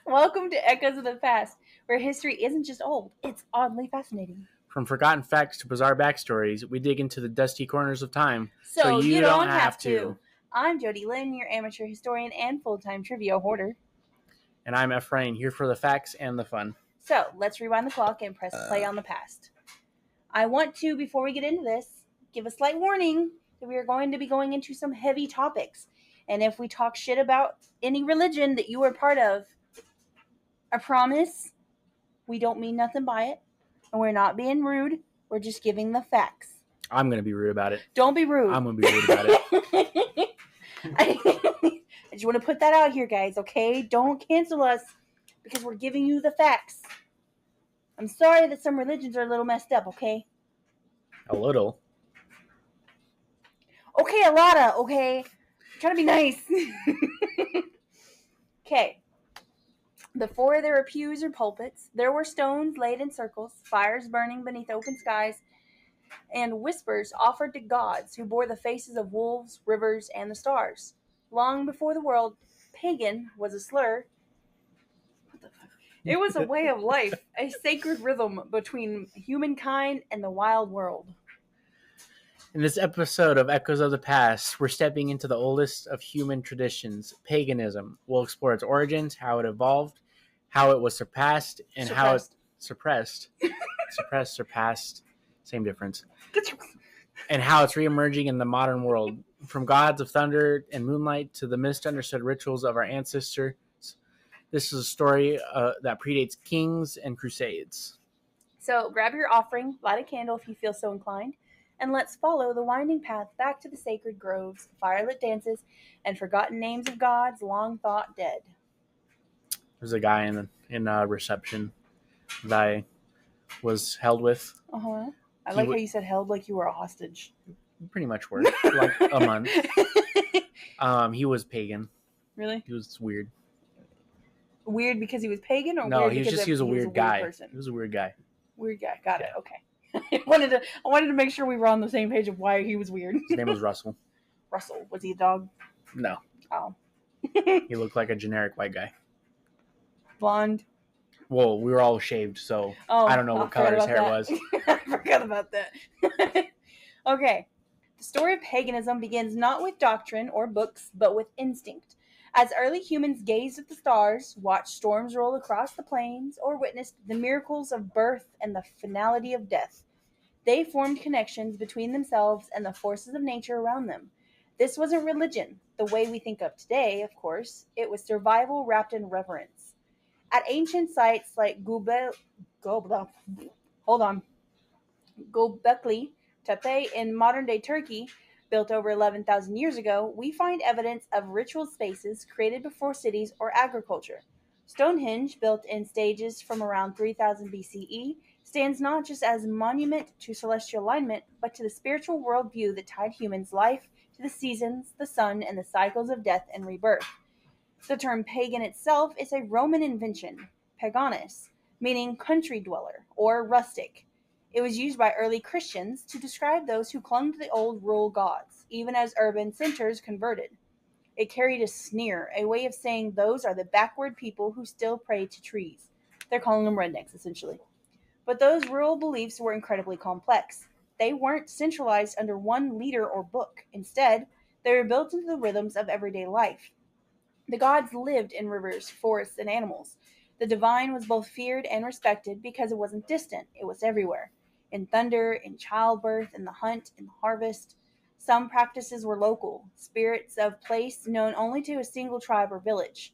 Welcome to Echoes of the Past, where history isn't just old, it's oddly fascinating. From forgotten facts to bizarre backstories, we dig into the dusty corners of time So you don't have to. I'm Jody Lynn, your amateur historian and full-time trivia hoarder. And I'm Ephraim, here for the facts and the fun. So let's rewind the clock and press play on the past. I want to, before we get into this, give a slight warning that we are going to be going into some heavy topics. And if we talk shit about any religion that you are part of, I promise we don't mean nothing by it. And we're not being rude. We're just giving the facts. I'm going to be rude about it. Don't be rude. I'm going to be rude about it. I just want to put that out here, guys, okay? Don't cancel us because we're giving you the facts. I'm sorry that some religions are a little messed up, okay? A little. Okay, a lot of, okay? I'm trying to be nice. Okay. Before there were pews or pulpits, there were stones laid in circles, fires burning beneath open skies, and whispers offered to gods who bore the faces of wolves, rivers, and the stars. Long before the word pagan was a slur, it was a way of life, a sacred rhythm between humankind and the wild world. In this episode of Echoes of the Past, we're stepping into the oldest of human traditions, paganism. We'll explore its origins, how it evolved, how it was surpassed, and how it surpassed, same difference, and how it's reemerging in the modern world. From gods of thunder and moonlight to the misunderstood rituals of our ancestors, this is a story that predates kings and crusades. So grab your offering, light a candle if you feel so inclined, and let's follow the winding path back to the sacred groves, firelit dances, and forgotten names of gods long thought dead. There's a guy in reception that I was held with. Uh-huh. I like how you said held like you were a hostage. Pretty much were. Like a month. He was pagan. Really? He was weird. Weird because he was pagan, or no? Weird he was because he was a weird guy. Person? He was a weird guy. Weird guy. Got it. Okay. I wanted to make sure we were on the same page of why he was weird. His name was Russell. Russell. Was he a dog? No. Oh. He looked like a generic white guy. Blonde. Well, we were all shaved, so I don't know what color his hair was. I forgot about that. Okay. The story of paganism begins not with doctrine or books, but with instinct. As early humans gazed at the stars, watched storms roll across the plains, or witnessed the miracles of birth and the finality of death, they formed connections between themselves and the forces of nature around them. This wasn't religion, the way we think of today, of course. It was survival wrapped in reverence. At ancient sites like Göbekli Tepe in modern-day Turkey, built over 11,000 years ago, we find evidence of ritual spaces created before cities or agriculture. Stonehenge, built in stages from around 3000 BCE, stands not just as a monument to celestial alignment, but to the spiritual worldview that tied humans' life to the seasons, the sun, and the cycles of death and rebirth. The term pagan itself is a Roman invention, paganus, meaning country dweller or rustic. It was used by early Christians to describe those who clung to the old rural gods, even as urban centers converted. It carried a sneer, a way of saying those are the backward people who still pray to trees. They're calling them rednecks, essentially. But those rural beliefs were incredibly complex. They weren't centralized under one leader or book. Instead, they were built into the rhythms of everyday life. The gods lived in rivers, forests, and animals. The divine was both feared and respected because it wasn't distant, it was everywhere. In thunder, in childbirth, in the hunt, in the harvest. Some practices were local, spirits of place known only to a single tribe or village.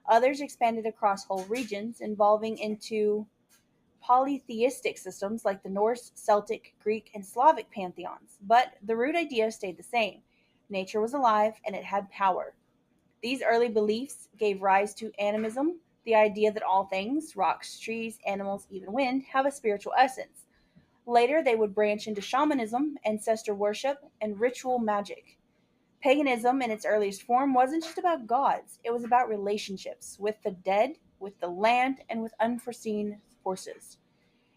Others expanded across whole regions, evolving into polytheistic systems like the Norse, Celtic, Greek, and Slavic pantheons. But the root idea stayed the same. Nature was alive, and it had power. These early beliefs gave rise to animism, the idea that all things, rocks, trees, animals, even wind, have a spiritual essence. Later, they would branch into shamanism, ancestor worship, and ritual magic. Paganism, in its earliest form, wasn't just about gods. It was about relationships with the dead, with the land, and with unforeseen forces.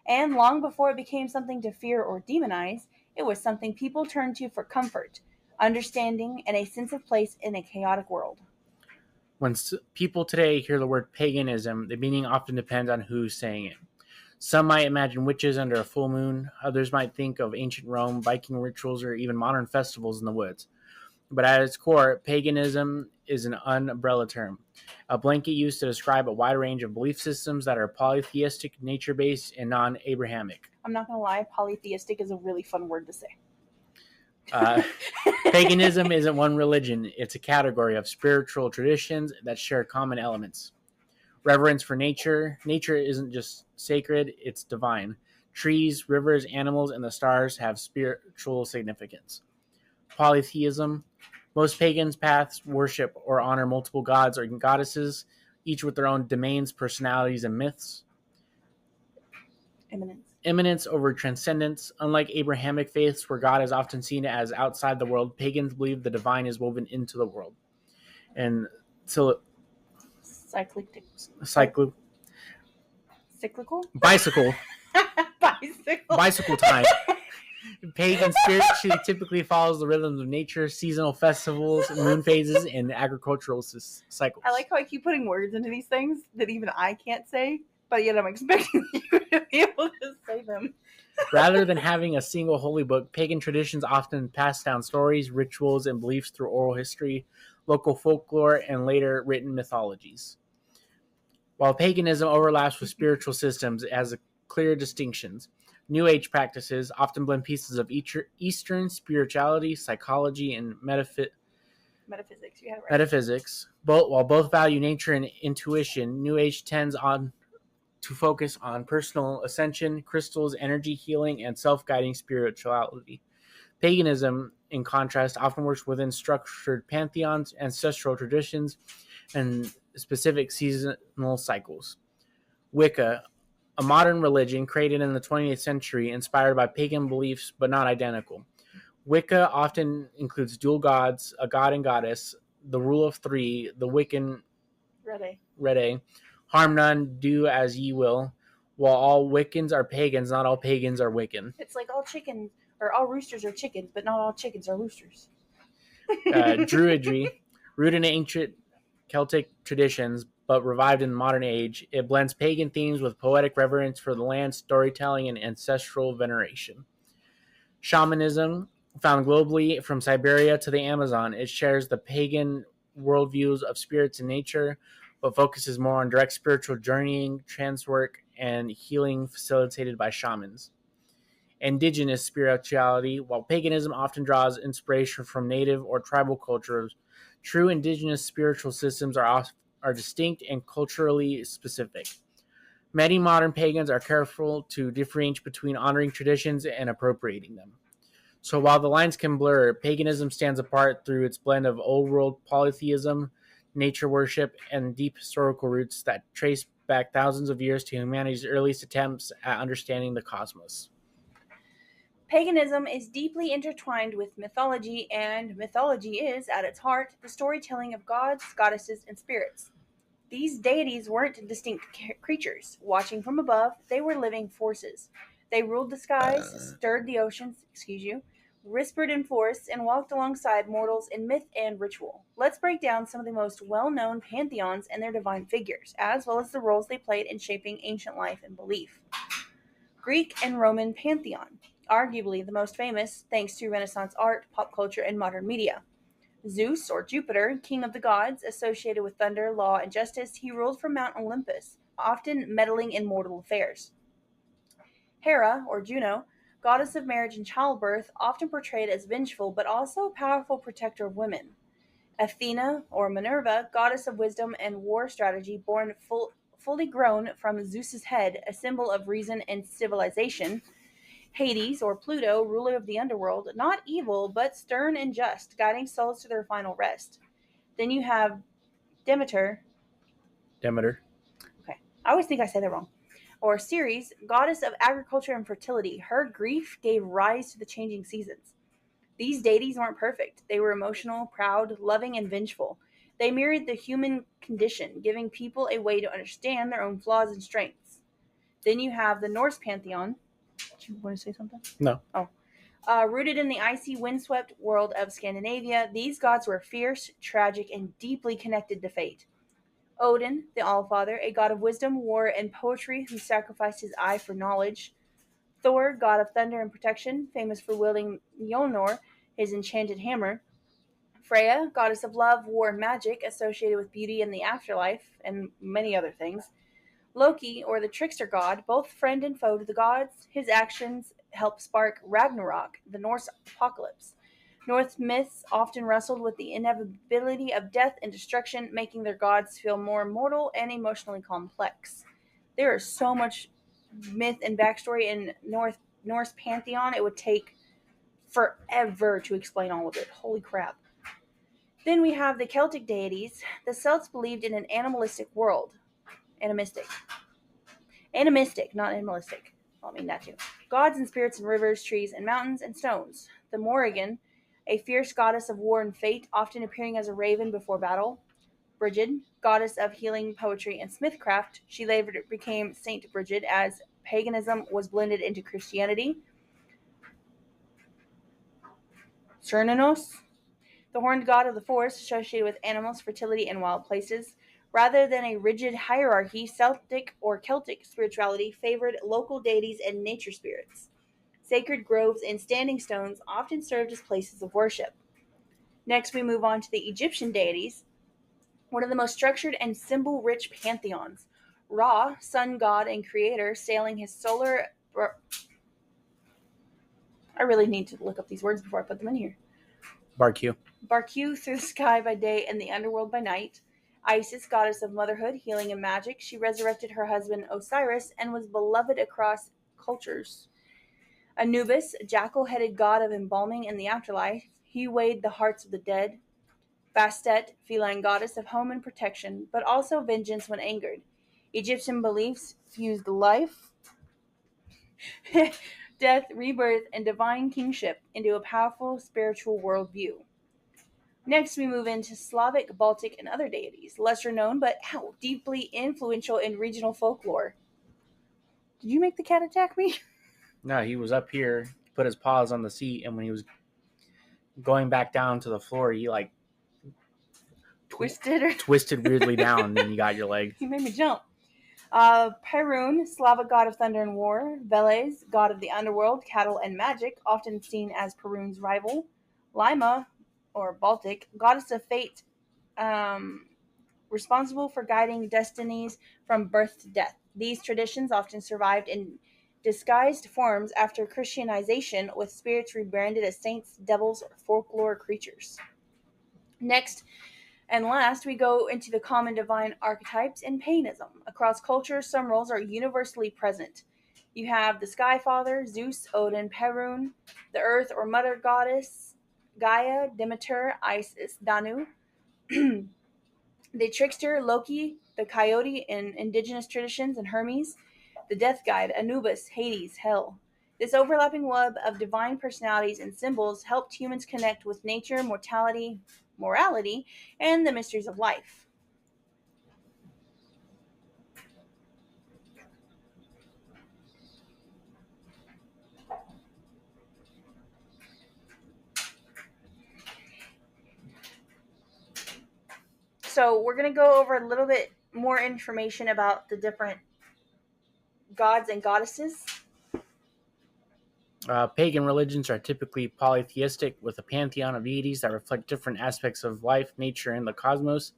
And long before it became something to fear or demonize, it was something people turned to for comfort, understanding, and a sense of place in a chaotic world. When people today hear the word paganism, the meaning often depends on who's saying it. Some might imagine witches under a full moon, others might think of ancient Rome, Viking rituals, or even modern festivals in the woods. But at its core, paganism is an umbrella term, a blanket used to describe a wide range of belief systems that are polytheistic, nature-based, and non-Abrahamic. I'm not going to lie, polytheistic is a really fun word to say. Paganism isn't one religion, it's a category of spiritual traditions that share common elements. Reverence for nature. Nature isn't just sacred, it's divine. Trees, rivers, animals, and the stars have spiritual significance. Polytheism. Most pagans' paths worship or honor multiple gods or goddesses, each with their own domains, personalities, and myths. Immanence over transcendence. Unlike Abrahamic faiths, where God is often seen as outside the world, pagans believe the divine is woven into the world. And so, cyclical. Bicycle time. Pagan spirituality typically follows the rhythms of nature, seasonal festivals, moon phases, and agricultural cycles. I like how I keep putting words into these things that even I can't say, but yet I'm expecting you to be able to say them. Rather than having a single holy book, pagan traditions often pass down stories, rituals, and beliefs through oral history, local folklore, and later written mythologies. While paganism overlaps with spiritual systems, it has clear distinctions. New Age practices often blend pieces of Eastern spirituality, psychology, and metaphysics. You had it right. Metaphysics. While both value nature and intuition, New Age tends to focus on personal ascension, crystals, energy healing, and self-guiding spirituality. Paganism, in contrast, often works within structured pantheons, ancestral traditions, and specific seasonal cycles. Wicca, a modern religion created in the 20th century, inspired by pagan beliefs but not identical. Wicca often includes dual gods, a god and goddess, the rule of three, the Wiccan Rede, harm none, do as ye will. While all Wiccans are pagans, not all pagans are Wiccan. It's like all chickens, or all roosters are chickens, but not all chickens are roosters. Druidry, rooted in ancient Celtic traditions, but revived in the modern age, it blends pagan themes with poetic reverence for the land, storytelling, and ancestral veneration. Shamanism, found globally from Siberia to the Amazon, it shares the pagan worldviews of spirits and nature, but focuses more on direct spiritual journeying, trance work, and healing facilitated by shamans. Indigenous spirituality, while paganism often draws inspiration from native or tribal cultures, true indigenous spiritual systems are distinct and culturally specific. Many modern pagans are careful to differentiate between honoring traditions and appropriating them. So while the lines can blur, paganism stands apart through its blend of old world polytheism, nature worship, and deep historical roots that trace back thousands of years to humanity's earliest attempts at understanding the cosmos. Paganism is deeply intertwined with mythology, and mythology is, at its heart, the storytelling of gods, goddesses, and spirits. These deities weren't distinct creatures. Watching from above, they were living forces. They ruled the skies, stirred the oceans, whispered in forests, and walked alongside mortals in myth and ritual. Let's break down some of the most well-known pantheons and their divine figures, as well as the roles they played in shaping ancient life and belief. Greek and Roman pantheon, arguably the most famous thanks to Renaissance art, pop culture, and modern media. Zeus, or Jupiter, king of the gods, associated with thunder, law, and justice, he ruled from Mount Olympus, often meddling in mortal affairs. Hera, or Juno, goddess of marriage and childbirth, often portrayed as vengeful but also a powerful protector of women. Athena, or Minerva, goddess of wisdom and war strategy, born fully grown from Zeus's head, a symbol of reason and civilization. Hades, or Pluto, ruler of the underworld, not evil, but stern and just, guiding souls to their final rest. Then you have Demeter. Okay. I always think I say that wrong. Or Ceres, goddess of agriculture and fertility. Her grief gave rise to the changing seasons. These deities weren't perfect. They were emotional, proud, loving, and vengeful. They mirrored the human condition, giving people a way to understand their own flaws and strengths. Then you have the Norse pantheon. Do you want to say something? No. Oh. Rooted in the icy, windswept world of Scandinavia, these gods were fierce, tragic, and deeply connected to fate. Odin, the Allfather, a god of wisdom, war, and poetry who sacrificed his eye for knowledge. Thor, god of thunder and protection, famous for wielding Mjolnir, his enchanted hammer. Freya, goddess of love, war, and magic, associated with beauty and the afterlife, and many other things. Loki, or the trickster god, both friend and foe to the gods, his actions help spark Ragnarok, the Norse apocalypse. Norse myths often wrestled with the inevitability of death and destruction, making their gods feel more mortal and emotionally complex. There is so much myth and backstory in Norse pantheon, it would take forever to explain all of it. Holy crap. Then we have the Celtic deities. The Celts believed in an animalistic world. Animistic. Animistic, not animalistic. Well, I mean that too. Gods and spirits in rivers, trees, and mountains and stones. The Morrigan, a fierce goddess of war and fate, often appearing as a raven before battle. Brigid, goddess of healing, poetry, and smithcraft. She later became Saint Brigid as paganism was blended into Christianity. Cernunnos, the horned god of the forest, associated with animals, fertility, and wild places. Rather than a rigid hierarchy, Celtic spirituality favored local deities and nature spirits. Sacred groves and standing stones often served as places of worship. Next, we move on to the Egyptian deities, one of the most structured and symbol rich pantheons. Ra, sun god and creator, sailing his solar. I really need to look up these words before I put them in here. Barq. Barq through the sky by day and the underworld by night. Isis, goddess of motherhood, healing, and magic. She resurrected her husband Osiris and was beloved across cultures. Anubis, jackal-headed god of embalming in the afterlife. He weighed the hearts of the dead. Bastet, feline goddess of home and protection, but also vengeance when angered. Egyptian beliefs fused life, death, rebirth, and divine kingship into a powerful spiritual worldview. Next, we move into Slavic, Baltic, and other deities, lesser known but deeply influential in regional folklore. Did you make the cat attack me? No, he was up here, put his paws on the seat, and when he was going back down to the floor, he like twisted weirdly down, and you got your leg. He made me jump. Perun, Slavic god of thunder and war. Veles, god of the underworld, cattle, and magic, often seen as Perun's rival. Lima, or Baltic, goddess of fate, responsible for guiding destinies from birth to death. These traditions often survived in disguised forms after Christianization, with spirits rebranded as saints, devils, or folklore creatures. Next, and last, we go into the common divine archetypes in paganism. Across cultures, some roles are universally present. You have the Sky Father, Zeus, Odin, Perun, the Earth or Mother Goddess, Gaia, Demeter, Isis, Danu, the Trickster, Loki, the Coyote in indigenous traditions, and Hermes, the Death Guide, Anubis, Hades, Hell. This overlapping web of divine personalities and symbols helped humans connect with nature, morality, and the mysteries of life. So we're going to go over a little bit more information about the different gods and goddesses. Pagan religions are typically polytheistic, with a pantheon of deities that reflect different aspects of life, nature, and the cosmos.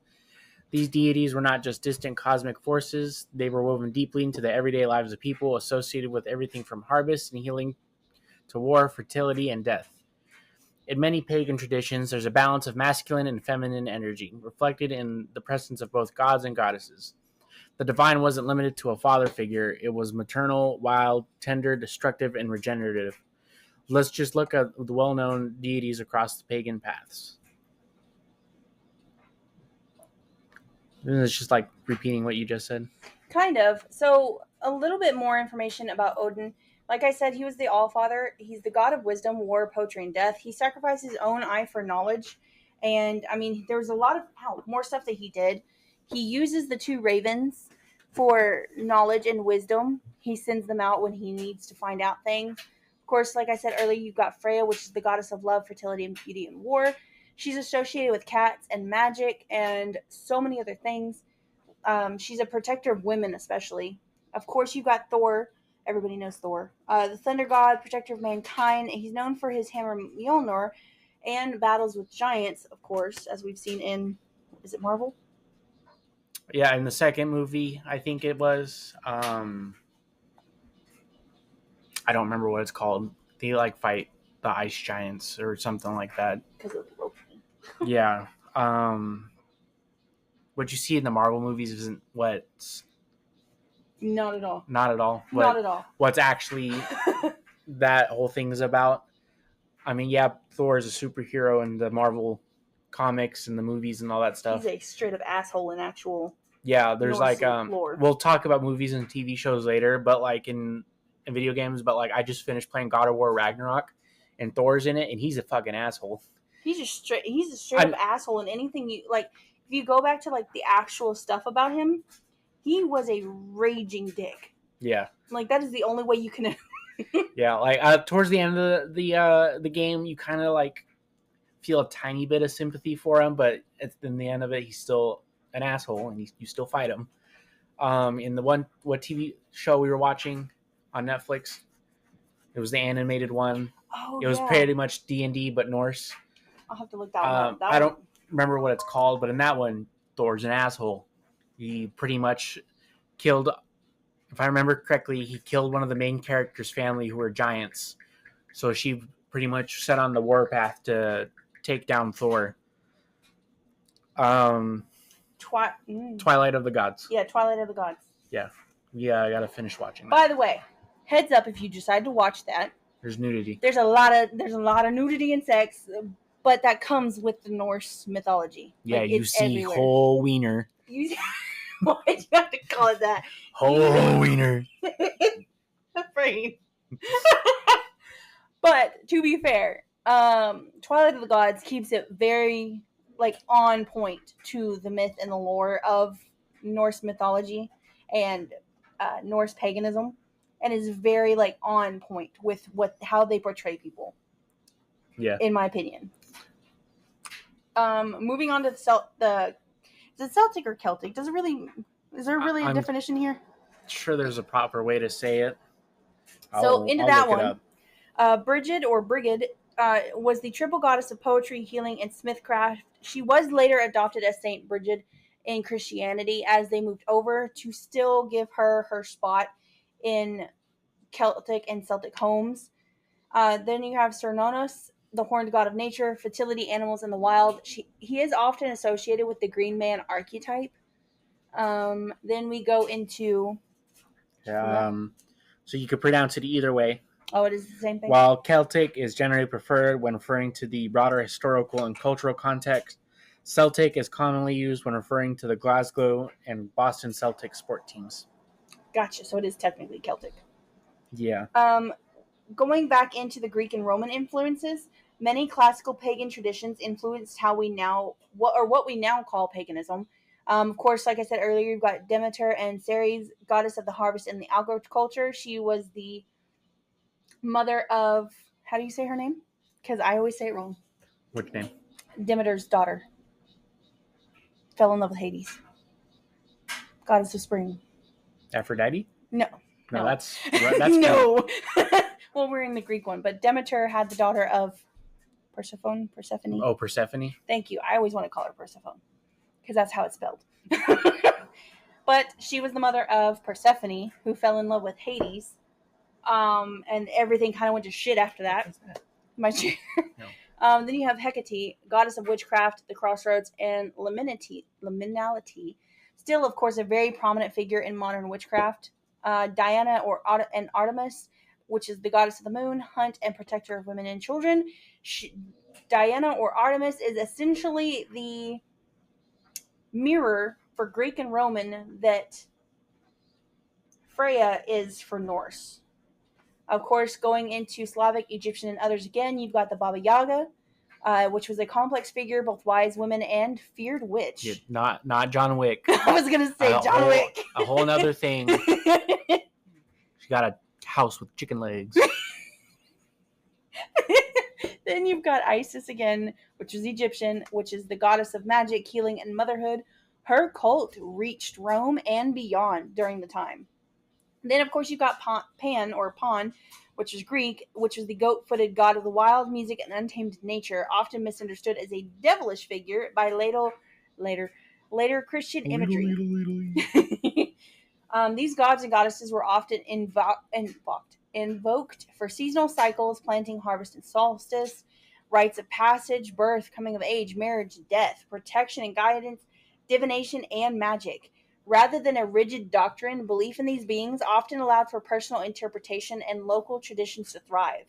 These deities were not just distant cosmic forces, they were woven deeply into the everyday lives of people, associated with everything from harvest and healing to war, fertility, and death. In many pagan traditions, there's a balance of masculine and feminine energy, reflected in the presence of both gods and goddesses. The divine wasn't limited to a father figure, it was maternal, wild, tender, destructive, and regenerative. Let's just look at the well-known deities across the pagan paths. And it's just like repeating what you just said. Kind of. So, a little bit more information about Odin. Like I said, he was the Allfather. He's the god of wisdom, war, poetry, and death. He sacrificed his own eye for knowledge. And, I mean, there was a lot of more stuff that he did. He uses the two ravens for knowledge and wisdom. He sends them out when he needs to find out things. Of course, like I said earlier, you've got Freya, which is the goddess of love, fertility, and beauty and war. She's associated with cats and magic and so many other things. She's a protector of women, especially. Of course, you've got Thor. Everybody knows Thor. The thunder god, protector of mankind. He's known for his hammer Mjolnir and battles with giants, of course, as we've seen in, is it Marvel? Yeah, in the second movie, I think it was. I don't remember what it's called. They like fight the ice giants or something like that. Because of the rope. Yeah. What you see in the Marvel movies isn't what's Not at all. not at all. Not at all. What's actually that whole thing is about. I mean, yeah, Thor is a superhero in the Marvel comics and the movies and all that stuff. He's a straight up asshole in actual. Yeah, there's Norse like lore. We'll talk about movies and TV shows later, but like in video games, but like I just finished playing God of War Ragnarok and Thor's in it and he's a fucking asshole. He's a straight up asshole in anything you like. If you go back to like the actual stuff about him, he was a raging dick. Yeah. Like that is the only way you can. Yeah, like towards the end of the game, you kind of like feel a tiny bit of sympathy for him, but in the end of it, he's still an asshole, and you still fight him. In the what TV show we were watching on Netflix, it was the animated one. Oh, it was pretty much D&D but Norse. I'll have to look that one up. I don't remember what it's called, but in that one, Thor's an asshole. He pretty much killed. If I remember correctly, he killed one of the main characters' family who were giants. So she pretty much set on the warpath to take down Thor. Twilight of the Gods. Yeah, Twilight of the Gods. Yeah. I gotta finish watching that. By the way, heads up if you decide to watch that. There's nudity. There's a lot of nudity and sex, but that comes with the Norse mythology. Yeah, like, you see everywhere. Whole wiener. Why do you have to call it that? Whole wiener. Afraid. But to be fair, Twilight of the Gods keeps it very like on point to the myth and the lore of Norse mythology and Norse paganism, and is very like on point with how they portray people. Yeah, in my opinion. Moving on to is it Celtic or Celtic? Is there really a definition here? Sure, there's a proper way to say it. I'll that one. Brigid or Brigid was the triple goddess of poetry, healing, and smithcraft. She was later adopted as Saint Brigid in Christianity as they moved over to still give her spot in Celtic and Celtic homes. Then you have Cernunnos, the horned god of nature, fertility, animals in the wild. He is often associated with the green man archetype. Then we go into... so you could pronounce it either way. Oh, it is the same thing? While Celtic is generally preferred when referring to the broader historical and cultural context, Celtic is commonly used when referring to the Glasgow and Boston Celtic sport teams. Gotcha. So it is technically Celtic. Yeah. Going back into the Greek and Roman influences, many classical pagan traditions influenced what we now call paganism. Of course, like I said earlier, you've got Demeter and Ceres, goddess of the harvest and the agriculture. She was the mother of, how do you say her name? Because I always say it wrong. Which name? Demeter's daughter. Fell in love with Hades. Goddess of spring. Aphrodite? No, that's no. Well, we're in the Greek one, but Demeter had the daughter of Persephone. Oh, Persephone. Thank you. I always want to call her Persephone because that's how it's spelled. But she was the mother of Persephone, who fell in love with Hades, and everything kind of went to shit after that. My chair. No. Then you have Hecate, goddess of witchcraft, the crossroads, and liminality. Still, of course, a very prominent figure in modern witchcraft. Diana and Artemis, which is the goddess of the moon, hunt, and protector of women and children. Diana or Artemis is essentially the mirror for Greek and Roman that Freya is for Norse. Of course, going into Slavic, Egyptian, and others again, you've got the Baba Yaga, which was a complex figure, both wise woman and feared witch. Yeah, not John Wick. I was going to say John Wick. A whole other thing. She got a house with chicken legs. Then you've got Isis again, which is Egyptian, which is the goddess of magic, healing, and motherhood. Her cult reached Rome and beyond during the time. Then, of course, you've got Pan, or Pan, which is Greek, which is the goat-footed god of the wild, music, and untamed nature, often misunderstood as a devilish figure by later Christian imagery. These gods and goddesses were often invoked for seasonal cycles, planting, harvest, and solstice, rites of passage, birth, coming of age, marriage, death, protection and guidance, divination, and magic. Rather than a rigid doctrine, belief in these beings often allowed for personal interpretation and local traditions to thrive.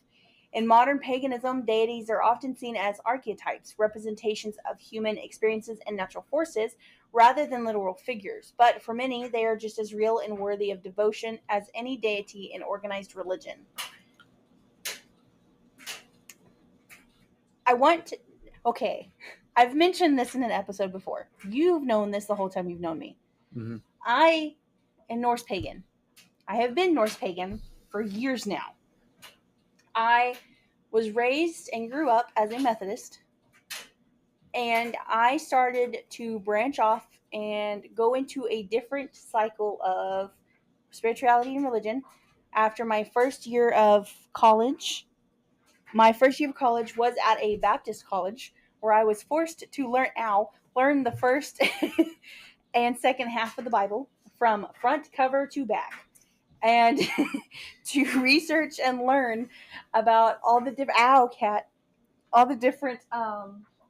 In modern paganism, deities are often seen as archetypes, representations of human experiences and natural forces, rather than literal figures. But for many, they are just as real and worthy of devotion as any deity in organized religion. Okay, I've mentioned this in an episode before. You've known this the whole time you've known me. Mm-hmm. I am Norse pagan. I have been Norse pagan for years now. I was raised and grew up as a Methodist, and I started to branch off and go into a different cycle of spirituality and religion after my first year of college. My first year of college was at a Baptist college where I was forced to learn the first and second half of the Bible from front cover to back, and to research and learn about all the different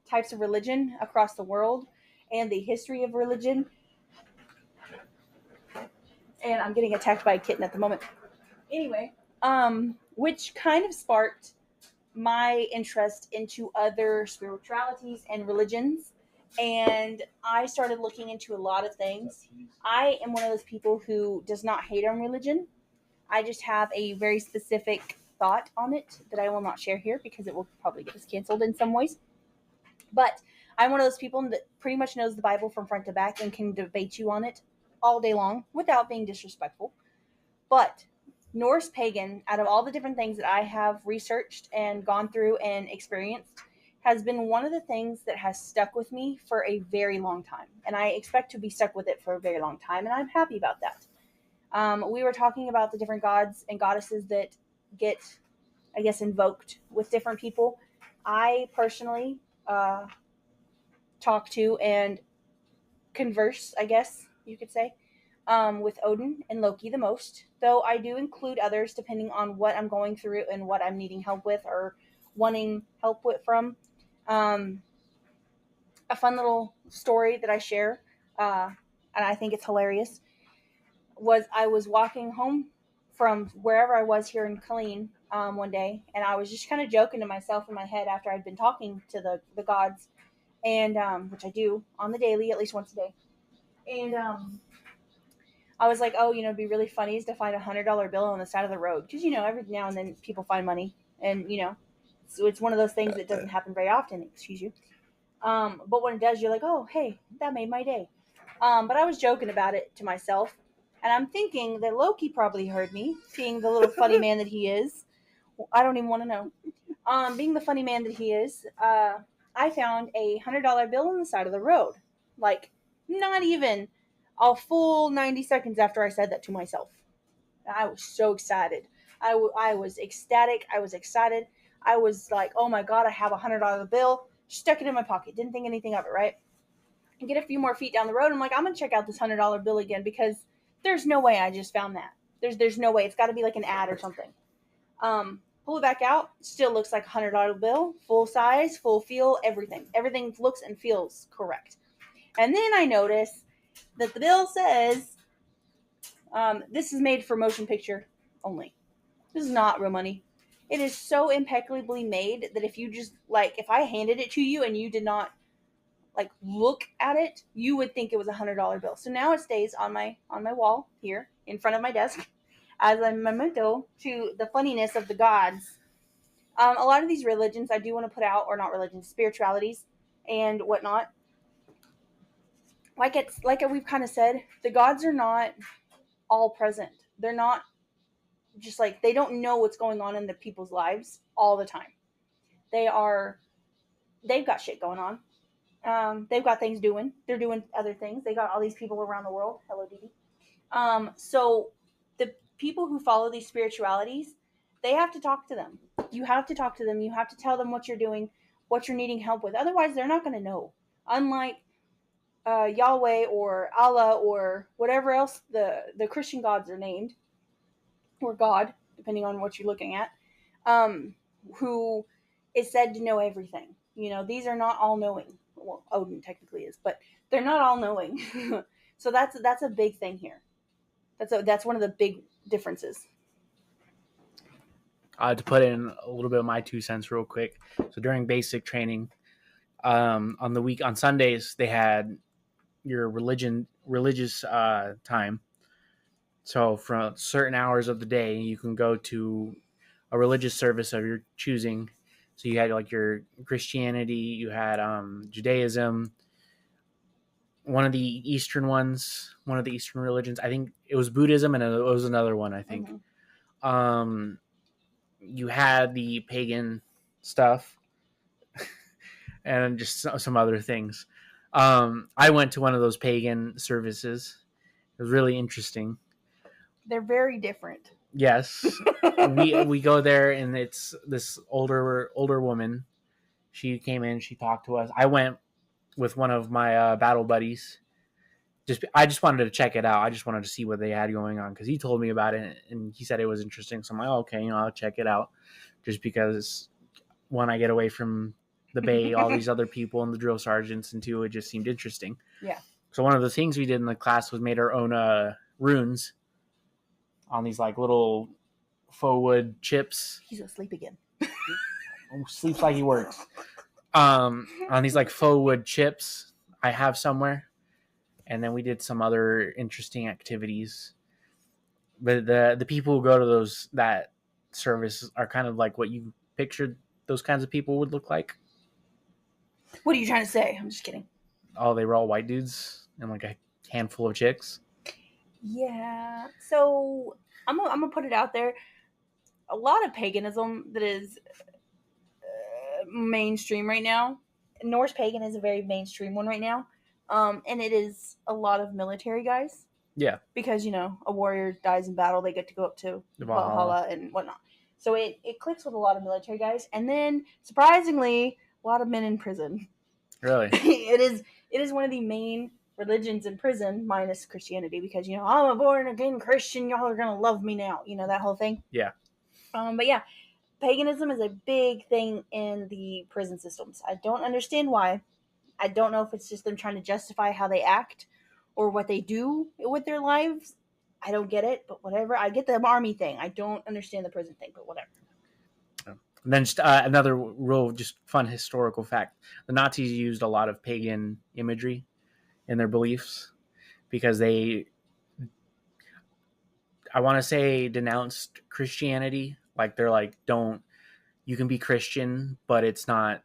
types of religion across the world and the history of religion. And I'm getting attacked by a kitten at the moment. Anyway, which kind of sparked my interest into other spiritualities and religions. And I started looking into a lot of things. I am one of those people who does not hate on religion. I just have a very specific thought on it that I will not share here because it will probably get us canceled in some ways. But I'm one of those people that pretty much knows the Bible from front to back and can debate you on it all day long without being disrespectful. But Norse pagan, out of all the different things that I have researched and gone through and experienced, has been one of the things that has stuck with me for a very long time. And I expect to be stuck with it for a very long time, and I'm happy about that. We were talking about the different gods and goddesses that get, I guess, invoked with different people. I personally talk to and converse, I guess you could say, with Odin and Loki the most, though I do include others depending on what I'm going through and what I'm needing help with or wanting help with from. A fun little story that I share, and I think it's hilarious, was I was walking home from wherever I was here in Colleen one day, and I was just kind of joking to myself in my head after I'd been talking to the gods, and which I do on the daily, at least once a day. And I was like, oh, it'd be really funny is to find $100 bill on the side of the road, because every now and then people find money, and so it's one of those things that doesn't happen very often. Excuse you. But when it does, you're like, oh, hey, that made my day. But I was joking about it to myself, and I'm thinking that Loki probably heard me, being the little funny man that he is. I don't even want to know. Being the funny man that he is, I found a $100 bill on the side of the road. Like, not even a full 90 seconds after I said that to myself. I was so excited. I was ecstatic. I was excited. I was like, oh my God, I have a $100 bill. Stuck it in my pocket. Didn't think anything of it, right? And get a few more feet down the road. I'm like, I'm going to check out this $100 bill again because there's no way I just found that. There's no way. It's got to be like an ad or something. Pull it back out. Still looks like a $100 bill. Full size, full feel, everything. Everything looks and feels correct. And then I notice that the bill says, this is made for motion picture only. This is not real money. It is so impeccably made that if you just, if I handed it to you and you did not, look at it, you would think it was a $100 bill. So now it stays on my wall here in front of my desk as a memento to the funniness of the gods. A lot of these religions I do want to put out, or not religions, spiritualities and whatnot. Like we've kind of said, the gods are not all present. They're not just they don't know what's going on in the people's lives all the time. They've got shit going on. They've got things doing. They're doing other things. They got all these people around the world. Hello, Dee. So the people who follow these spiritualities, they have to talk to them. You have to talk to them. You have to tell them what you're doing, what you're needing help with. Otherwise, they're not going to know. Unlike Yahweh or Allah or whatever else the Christian gods are named, or God, depending on what you're looking at, who is said to know everything. These are not all knowing. Well, Odin technically is, but they're not all knowing. So that's a big thing here. That's one of the big differences. To put in a little bit of my 2 cents real quick. So during basic training, on Sundays, they had your religious time. So from certain hours of the day, you can go to a religious service of your choosing. So you had like your Christianity, you had Judaism, one of the Eastern religions. I think it was Buddhism, and it was another one, I think. Mm-hmm. You had the pagan stuff and just some other things. I went to one of those pagan services. It was really interesting. They're very different. Yes. we go there, and it's this older woman. She came in, she talked to us. I went with one of my battle buddies. I just wanted to check it out. I just wanted to see what they had going on because he told me about it, and he said it was interesting. So I'm like, okay, I'll check it out, just because one, I get away from the bay, all these other people and the drill sergeants, and two, it just seemed interesting. Yeah. So one of the things we did in the class was made our own runes on these like little faux wood chips. He's asleep again. Sleeps like he works. On these like faux wood chips I have somewhere. And then we did some other interesting activities. But the people who go to that service are kind of like what you pictured those kinds of people would look like. What are you trying to say? I'm just kidding. Oh, they were all white dudes and like a handful of chicks. Yeah. So I'm gonna put it out there. A lot of paganism that is mainstream right now. Norse pagan is a very mainstream one right now. And it is a lot of military guys. Yeah. Because, a warrior dies in battle, they get to go up to Valhalla and whatnot. So it clicks with a lot of military guys. And then, surprisingly, a lot of men in prison. Really? It is one of the main religions in prison, minus Christianity, because, I'm a born-again Christian, y'all are going to love me now. That whole thing. Yeah. But yeah, paganism is a big thing in the prison systems. I don't understand why. I don't know if it's just them trying to justify how they act or what they do with their lives. I don't get it, but whatever. I get the army thing. I don't understand the prison thing, but whatever. And then just another real just fun historical fact. The Nazis used a lot of pagan imagery in their beliefs because they, I want to say, denounced Christianity. Like they're like, you can be Christian, but it's not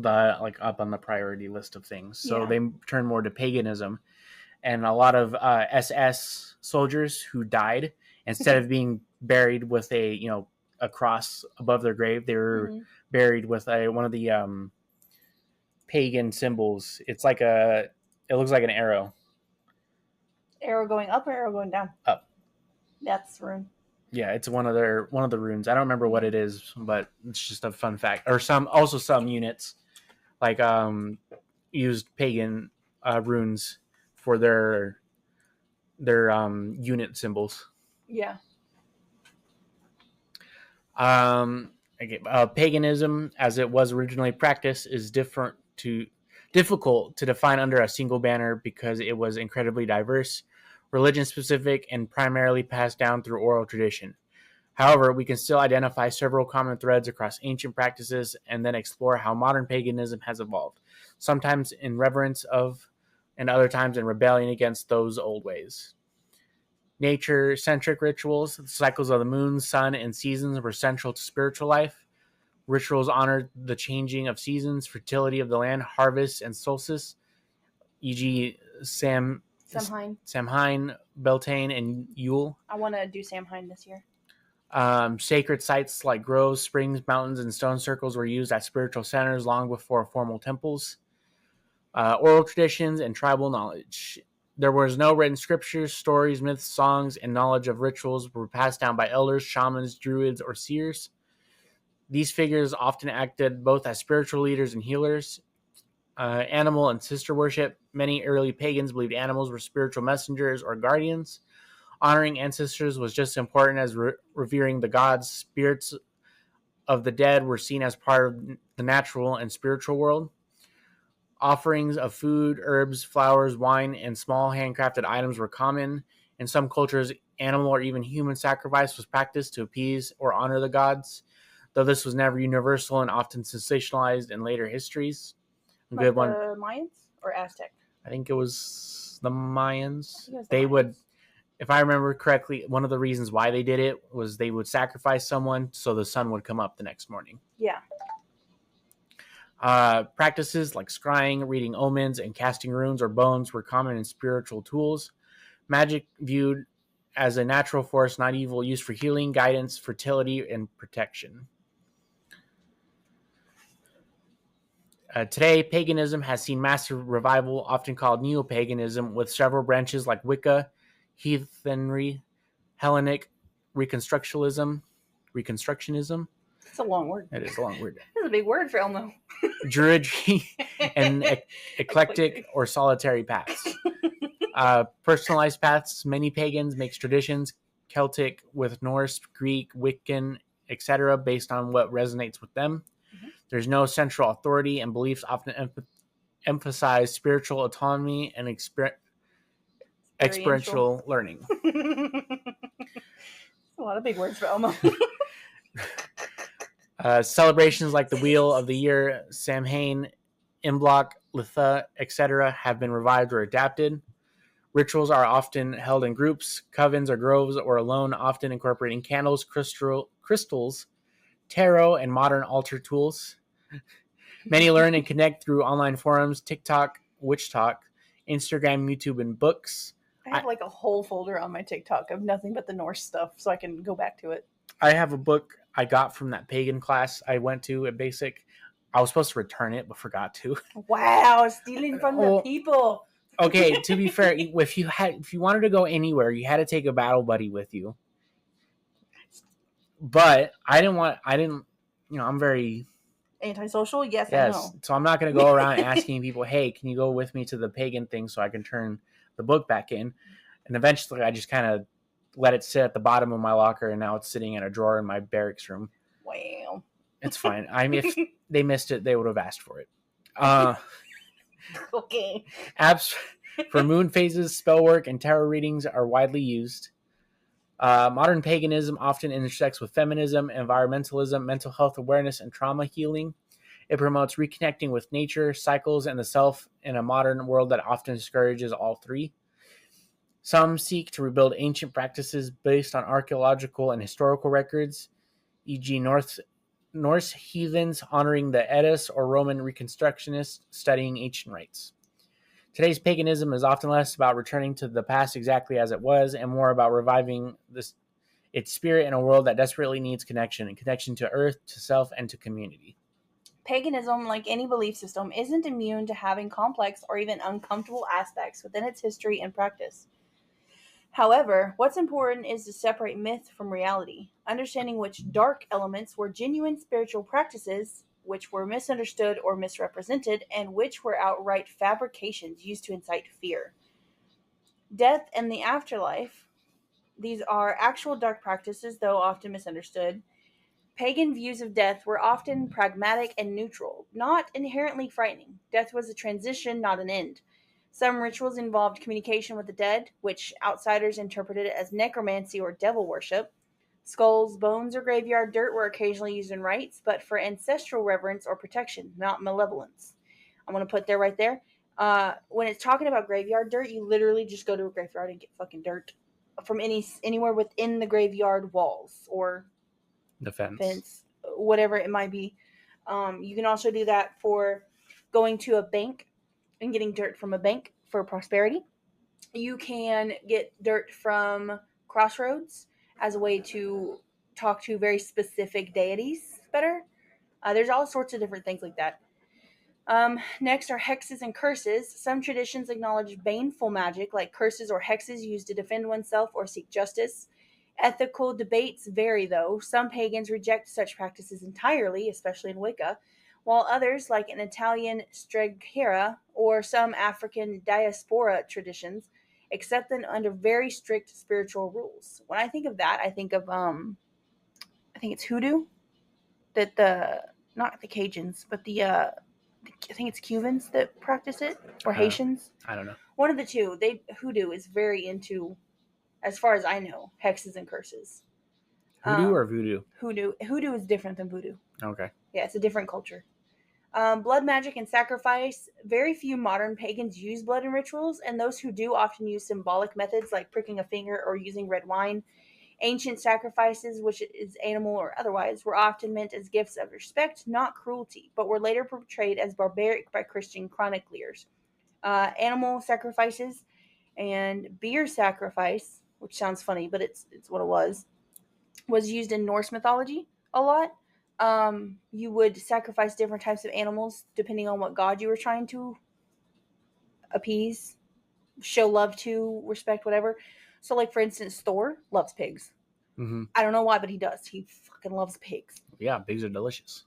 up on the priority list of things. So they turned more to paganism, and a lot of SS soldiers who died, instead of being buried with a cross above their grave, they were buried with one of the pagan symbols. It looks like an arrow. Arrow going up or arrow going down? Up. That's the rune. Yeah, it's one of the runes. I don't remember what it is, but it's just a fun fact. Or some units like used pagan runes for their unit symbols. Yeah. Paganism, as it was originally practiced, is difficult to define under a single banner because it was incredibly diverse, religion-specific, and primarily passed down through oral tradition. However, we can still identify several common threads across ancient practices and then explore how modern paganism has evolved, sometimes in reverence of, and other times in rebellion against those old ways. Nature-centric rituals, the cycles of the moon, sun, and seasons were central to spiritual life. Rituals honored the changing of seasons, fertility of the land, harvest, and solstice, e.g. Samhain, Beltane, and Yule. I want to do Samhain this year. Sacred sites like groves, springs, mountains, and stone circles were used as spiritual centers long before formal temples. Oral traditions and tribal knowledge. There was no written scriptures, stories, myths, songs, and knowledge of rituals were passed down by elders, shamans, druids, or seers. These figures often acted both as spiritual leaders and healers. Animal and sister worship. Many early pagans believed animals were spiritual messengers or guardians. Honoring ancestors was just as important as revering the gods. Spirits of the dead were seen as part of the natural and spiritual world. Offerings of food, herbs, flowers, wine, and small handcrafted items were common. In some cultures, animal or even human sacrifice was practiced to appease or honor the gods, though this was never universal and often sensationalized in later histories. A good one. The Mayans or Aztec? I think it was the Mayans. They would, if I remember correctly, one of the reasons why they did it was they would sacrifice someone so the sun would come up the next morning. Yeah. Practices like scrying, reading omens, and casting runes or bones were common in spiritual tools. Magic viewed as a natural force, not evil, used for healing, guidance, fertility, and protection. Today, paganism has seen massive revival, often called neo-paganism, with several branches like Wicca, heathenry, Hellenic, reconstructionism. It's a long word. That is a long word. That's a big word for Elmo. Druidry and eclectic or solitary paths. Personalized paths. Many pagans make traditions, Celtic with Norse, Greek, Wiccan, etc., based on what resonates with them. Mm-hmm. There's no central authority, and beliefs often emphasize spiritual autonomy and experiential learning. A lot of big words for Elmo. Celebrations like the Wheel of the Year, Samhain, Imbolc, Litha, etc. have been revived or adapted. Rituals are often held in groups, covens or groves, or alone, often incorporating candles, crystals, tarot, and modern altar tools. Many learn and connect through online forums, TikTok, Witch Talk, Instagram, YouTube, and books. I have like a whole folder on my TikTok of nothing but the Norse stuff, so I can go back to it. I have a book I got from that pagan class I went to at Basic. I was supposed to return it, but forgot to. Wow, stealing from the people. Okay, to be fair, if you wanted to go anywhere, you had to take a battle buddy with you. But I'm very antisocial. Yes, I know. So I'm not going to go around asking people, hey, can you go with me to the pagan thing so I can turn the book back in? And eventually I just kind of let it sit at the bottom of my locker, and now it's sitting in a drawer in my barracks room. Wow. It's fine. I mean, if they missed it, they would have asked for it. Okay. Apps for moon phases, spell work, and tarot readings are widely used. Modern paganism often intersects with feminism, environmentalism, mental health awareness, and trauma healing. It promotes reconnecting with nature, cycles, and the self in a modern world that often discourages all three. Some seek to rebuild ancient practices based on archaeological and historical records, e.g. Norse heathens honoring the Eddas or Roman reconstructionists studying ancient rites. Today's paganism is often less about returning to the past exactly as it was and more about reviving its spirit in a world that desperately needs connection to earth, to self, and to community. Paganism, like any belief system, isn't immune to having complex or even uncomfortable aspects within its history and practice. However, what's important is to separate myth from reality, understanding which dark elements were genuine spiritual practices, which were misunderstood or misrepresented, and which were outright fabrications used to incite fear. Death and the afterlife. These are actual dark practices, though often misunderstood. Pagan views of death were often pragmatic and neutral, not inherently frightening. Death was a transition, not an end. Some rituals involved communication with the dead, which outsiders interpreted as necromancy or devil worship. Skulls, bones, or graveyard dirt were occasionally used in rites, but for ancestral reverence or protection, not malevolence. I'm going to put there right there. When it's talking about graveyard dirt, you literally just go to a graveyard and get fucking dirt from anywhere within the graveyard walls or the fence, whatever it might be. You can also do that for going to a bank and getting dirt from a bank for prosperity. You can get dirt from crossroads as a way to talk to very specific deities better. There's all sorts of different things like that. Next are hexes and curses. Some traditions acknowledge baneful magic, like curses or hexes used to defend oneself or seek justice. Ethical debates vary, though. Some pagans reject such practices entirely, especially in Wicca, while others, like an Italian Streghera or some African diaspora traditions, accept them under very strict spiritual rules. When I think of that, I think of I think it's hoodoo, that the not the Cajuns, but I think it's Cubans that practice it, or Haitians. I don't know. One of the two. Hoodoo is very into, as far as I know, hexes and curses. Hoodoo or voodoo? Hoodoo is different than voodoo. Okay. Yeah, it's a different culture. Blood magic and sacrifice. Very few modern pagans use blood in rituals, and those who do often use symbolic methods like pricking a finger or using red wine. Ancient sacrifices, which is animal or otherwise, were often meant as gifts of respect, not cruelty, but were later portrayed as barbaric by Christian chroniclers. Animal sacrifices and beer sacrifice, which sounds funny, but it's what it was used in Norse mythology a lot. You would sacrifice different types of animals depending on what god you were trying to appease, show love to, respect, whatever. So, like, for instance, Thor loves pigs. Mm-hmm. I don't know why, but he does. He fucking loves pigs. Yeah, pigs are delicious.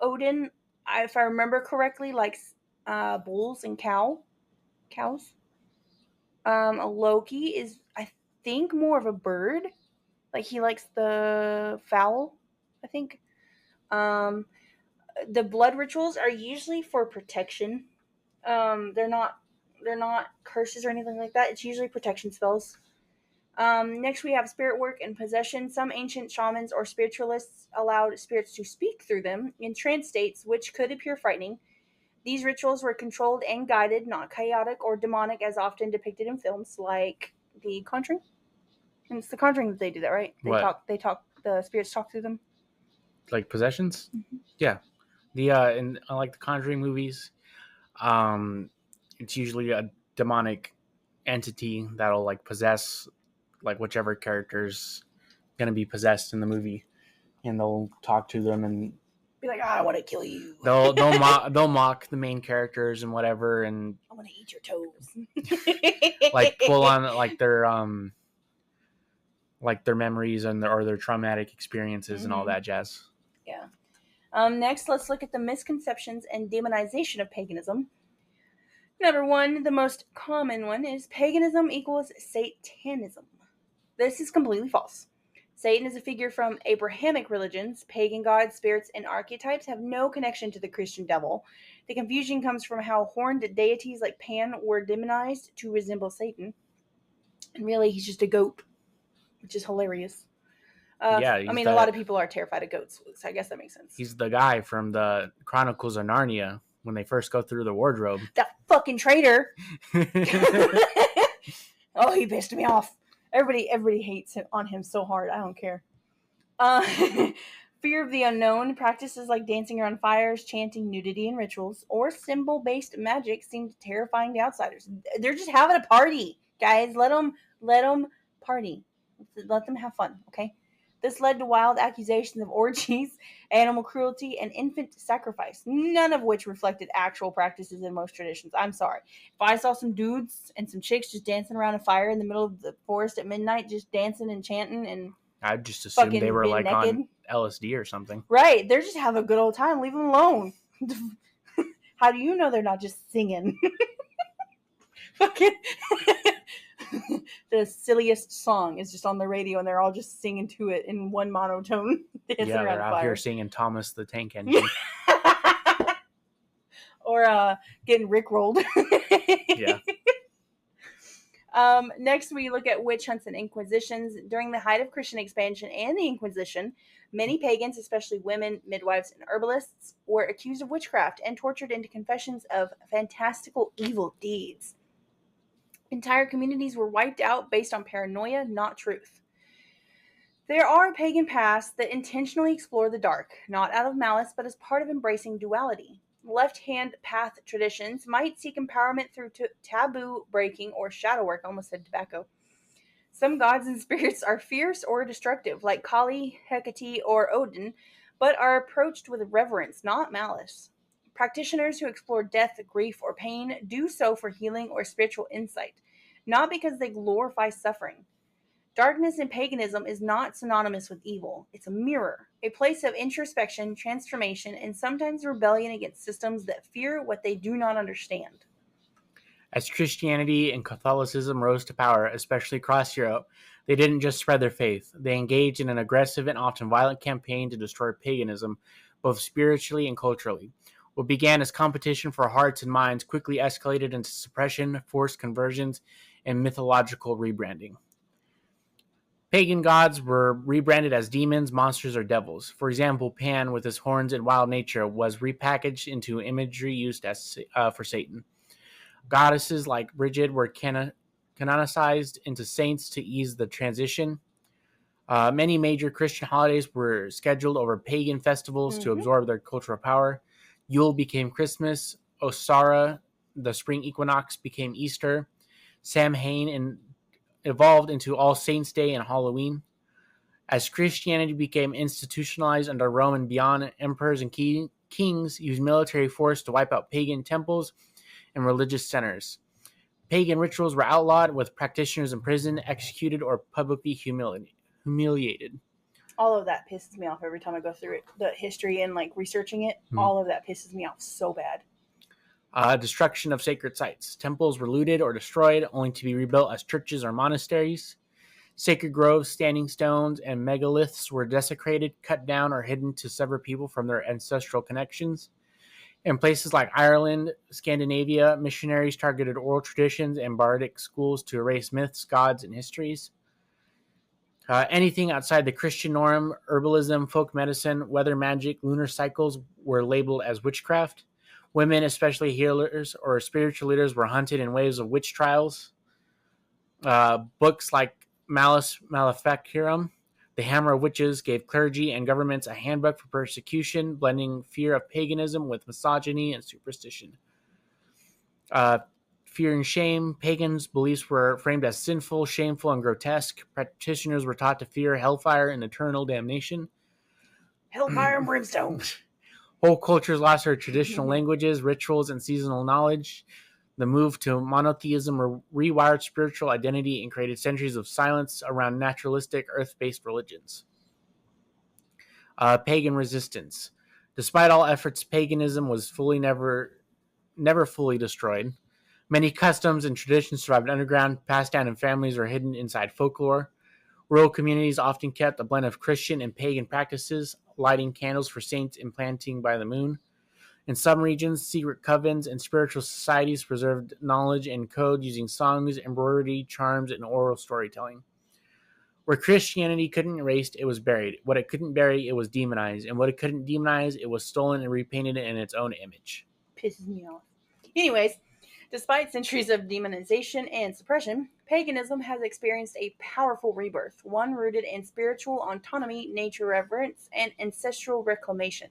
Odin, if I remember correctly, likes bulls and cows. Loki is, I think, more of a bird. Like, he likes the fowl, I think. The blood rituals are usually for protection. They're not curses or anything like that. It's usually protection spells. Next, we have spirit work and possession. Some ancient shamans or spiritualists allowed spirits to speak through them in trance states, which could appear frightening. These rituals were controlled and guided, not chaotic or demonic as often depicted in films like The Conjuring. And it's The Conjuring that they do that, right? The spirits talk through them. Like possessions? Mm-hmm. Yeah. In like the Conjuring movies, it's usually a demonic entity that'll like possess like whichever character's gonna be possessed in the movie, and they'll talk to them and be like, I want to kill you. They'll mock the main characters and whatever, and I want to eat your toes. like pull on like their memories and their traumatic experiences and all that jazz. Yeah. Next, let's look at the misconceptions and demonization of paganism. Number one, the most common one, is paganism equals Satanism. This is completely false. Satan is a figure from Abrahamic religions. Pagan gods, spirits, and archetypes have no connection to the Christian devil. The confusion comes from how horned deities like Pan were demonized to resemble Satan. And really, he's just a goat, which is hilarious. Yeah, I mean, a lot of people are terrified of goats, so I guess that makes sense. He's the guy from the Chronicles of Narnia when they first go through the wardrobe. That fucking traitor! Oh, he pissed me off. Everybody hates on him so hard. I don't care. Fear of the unknown. Practices like dancing around fires, chanting, nudity in rituals, or symbol-based magic seemed terrifying to outsiders. They're just having a party, guys. Let them party. Let them have fun, okay? This led to wild accusations of orgies, animal cruelty, and infant sacrifice, none of which reflected actual practices in most traditions. I'm sorry. If I saw some dudes and some chicks just dancing around a fire in the middle of the forest at midnight, just dancing and chanting, and I'd just assume they were like naked on LSD or something. Right. They're just having a good old time. Leave them alone. How do you know they're not just singing? Fucking the silliest song is just on the radio and they're all just singing to it in one monotone. Yeah, they're out here singing Thomas the Tank Engine. Or getting rickrolled. Yeah. Next, we look at witch hunts and inquisitions. During the height of Christian expansion and the Inquisition, many pagans, especially women, midwives, and herbalists, were accused of witchcraft and tortured into confessions of fantastical evil deeds. Entire communities were wiped out based on paranoia, not truth. There are pagan pasts that intentionally explore the dark, not out of malice, but as part of embracing duality. Left-hand path traditions might seek empowerment through taboo breaking or shadow work. I almost said tobacco. Some gods and spirits are fierce or destructive, like Kali, Hecate, or Odin, but are approached with reverence, not malice. Practitioners who explore death, grief, or pain do so for healing or spiritual insight, not because they glorify suffering. Darkness in paganism is not synonymous with evil. It's a mirror, a place of introspection, transformation, and sometimes rebellion against systems that fear what they do not understand. As Christianity and Catholicism rose to power, especially across Europe, they didn't just spread their faith. They engaged in an aggressive and often violent campaign to destroy paganism, both spiritually and culturally. What began as competition for hearts and minds quickly escalated into suppression, forced conversions, and mythological rebranding. Pagan gods were rebranded as demons, monsters, or devils. For example, Pan, with his horns and wild nature, was repackaged into imagery used for Satan. Goddesses like Brigid were canonicized into saints to ease the transition. Many major Christian holidays were scheduled over pagan festivals to Hmm. absorb their cultural power. Yule became Christmas. Osara, the spring equinox, became Easter. Samhain evolved into All Saints' Day and Halloween. As Christianity became institutionalized under Rome and beyond, emperors and kings used military force to wipe out pagan temples and religious centers. Pagan rituals were outlawed, with practitioners imprisoned, executed, or publicly humiliated. All of that pisses me off every time I go through it. The history and like researching it, Hmm. all of that pisses me off so bad. Destruction of sacred sites. Temples were looted or destroyed, only to be rebuilt as churches or monasteries. Sacred groves, standing stones, and megaliths were desecrated, cut down, or hidden to sever people from their ancestral connections. In places like Ireland, Scandinavia, missionaries targeted oral traditions and bardic schools to erase myths, gods, and histories. Anything outside the Christian norm, herbalism, folk medicine, weather magic, lunar cycles, were labeled as witchcraft. Women, especially healers or spiritual leaders, were hunted in waves of witch trials. Books like Malus Maleficarum, The Hammer of Witches, gave clergy and governments a handbook for persecution, blending fear of paganism with misogyny and superstition. Uh, Fear and shame. Pagans' beliefs were framed as sinful, shameful, and grotesque. Practitioners were taught to fear hellfire and eternal damnation. Hellfire and brimstone. Whole cultures lost their traditional languages, rituals, and seasonal knowledge. The move to monotheism rewired spiritual identity and created centuries of silence around naturalistic, earth-based religions. Pagan resistance. Despite all efforts, paganism was never fully destroyed. Many customs and traditions survived underground, passed down in families, or hidden inside folklore. Rural communities often kept a blend of Christian and pagan practices, lighting candles for saints and planting by the moon. In some regions, secret covens and spiritual societies preserved knowledge and code using songs, embroidery, charms, and oral storytelling. Where Christianity couldn't erase, it was buried. What it couldn't bury, it was demonized. And what it couldn't demonize, it was stolen and repainted in its own image. Pisses me off. Anyways, despite centuries of demonization and suppression, paganism has experienced a powerful rebirth, one rooted in spiritual autonomy, nature reverence, and ancestral reclamation.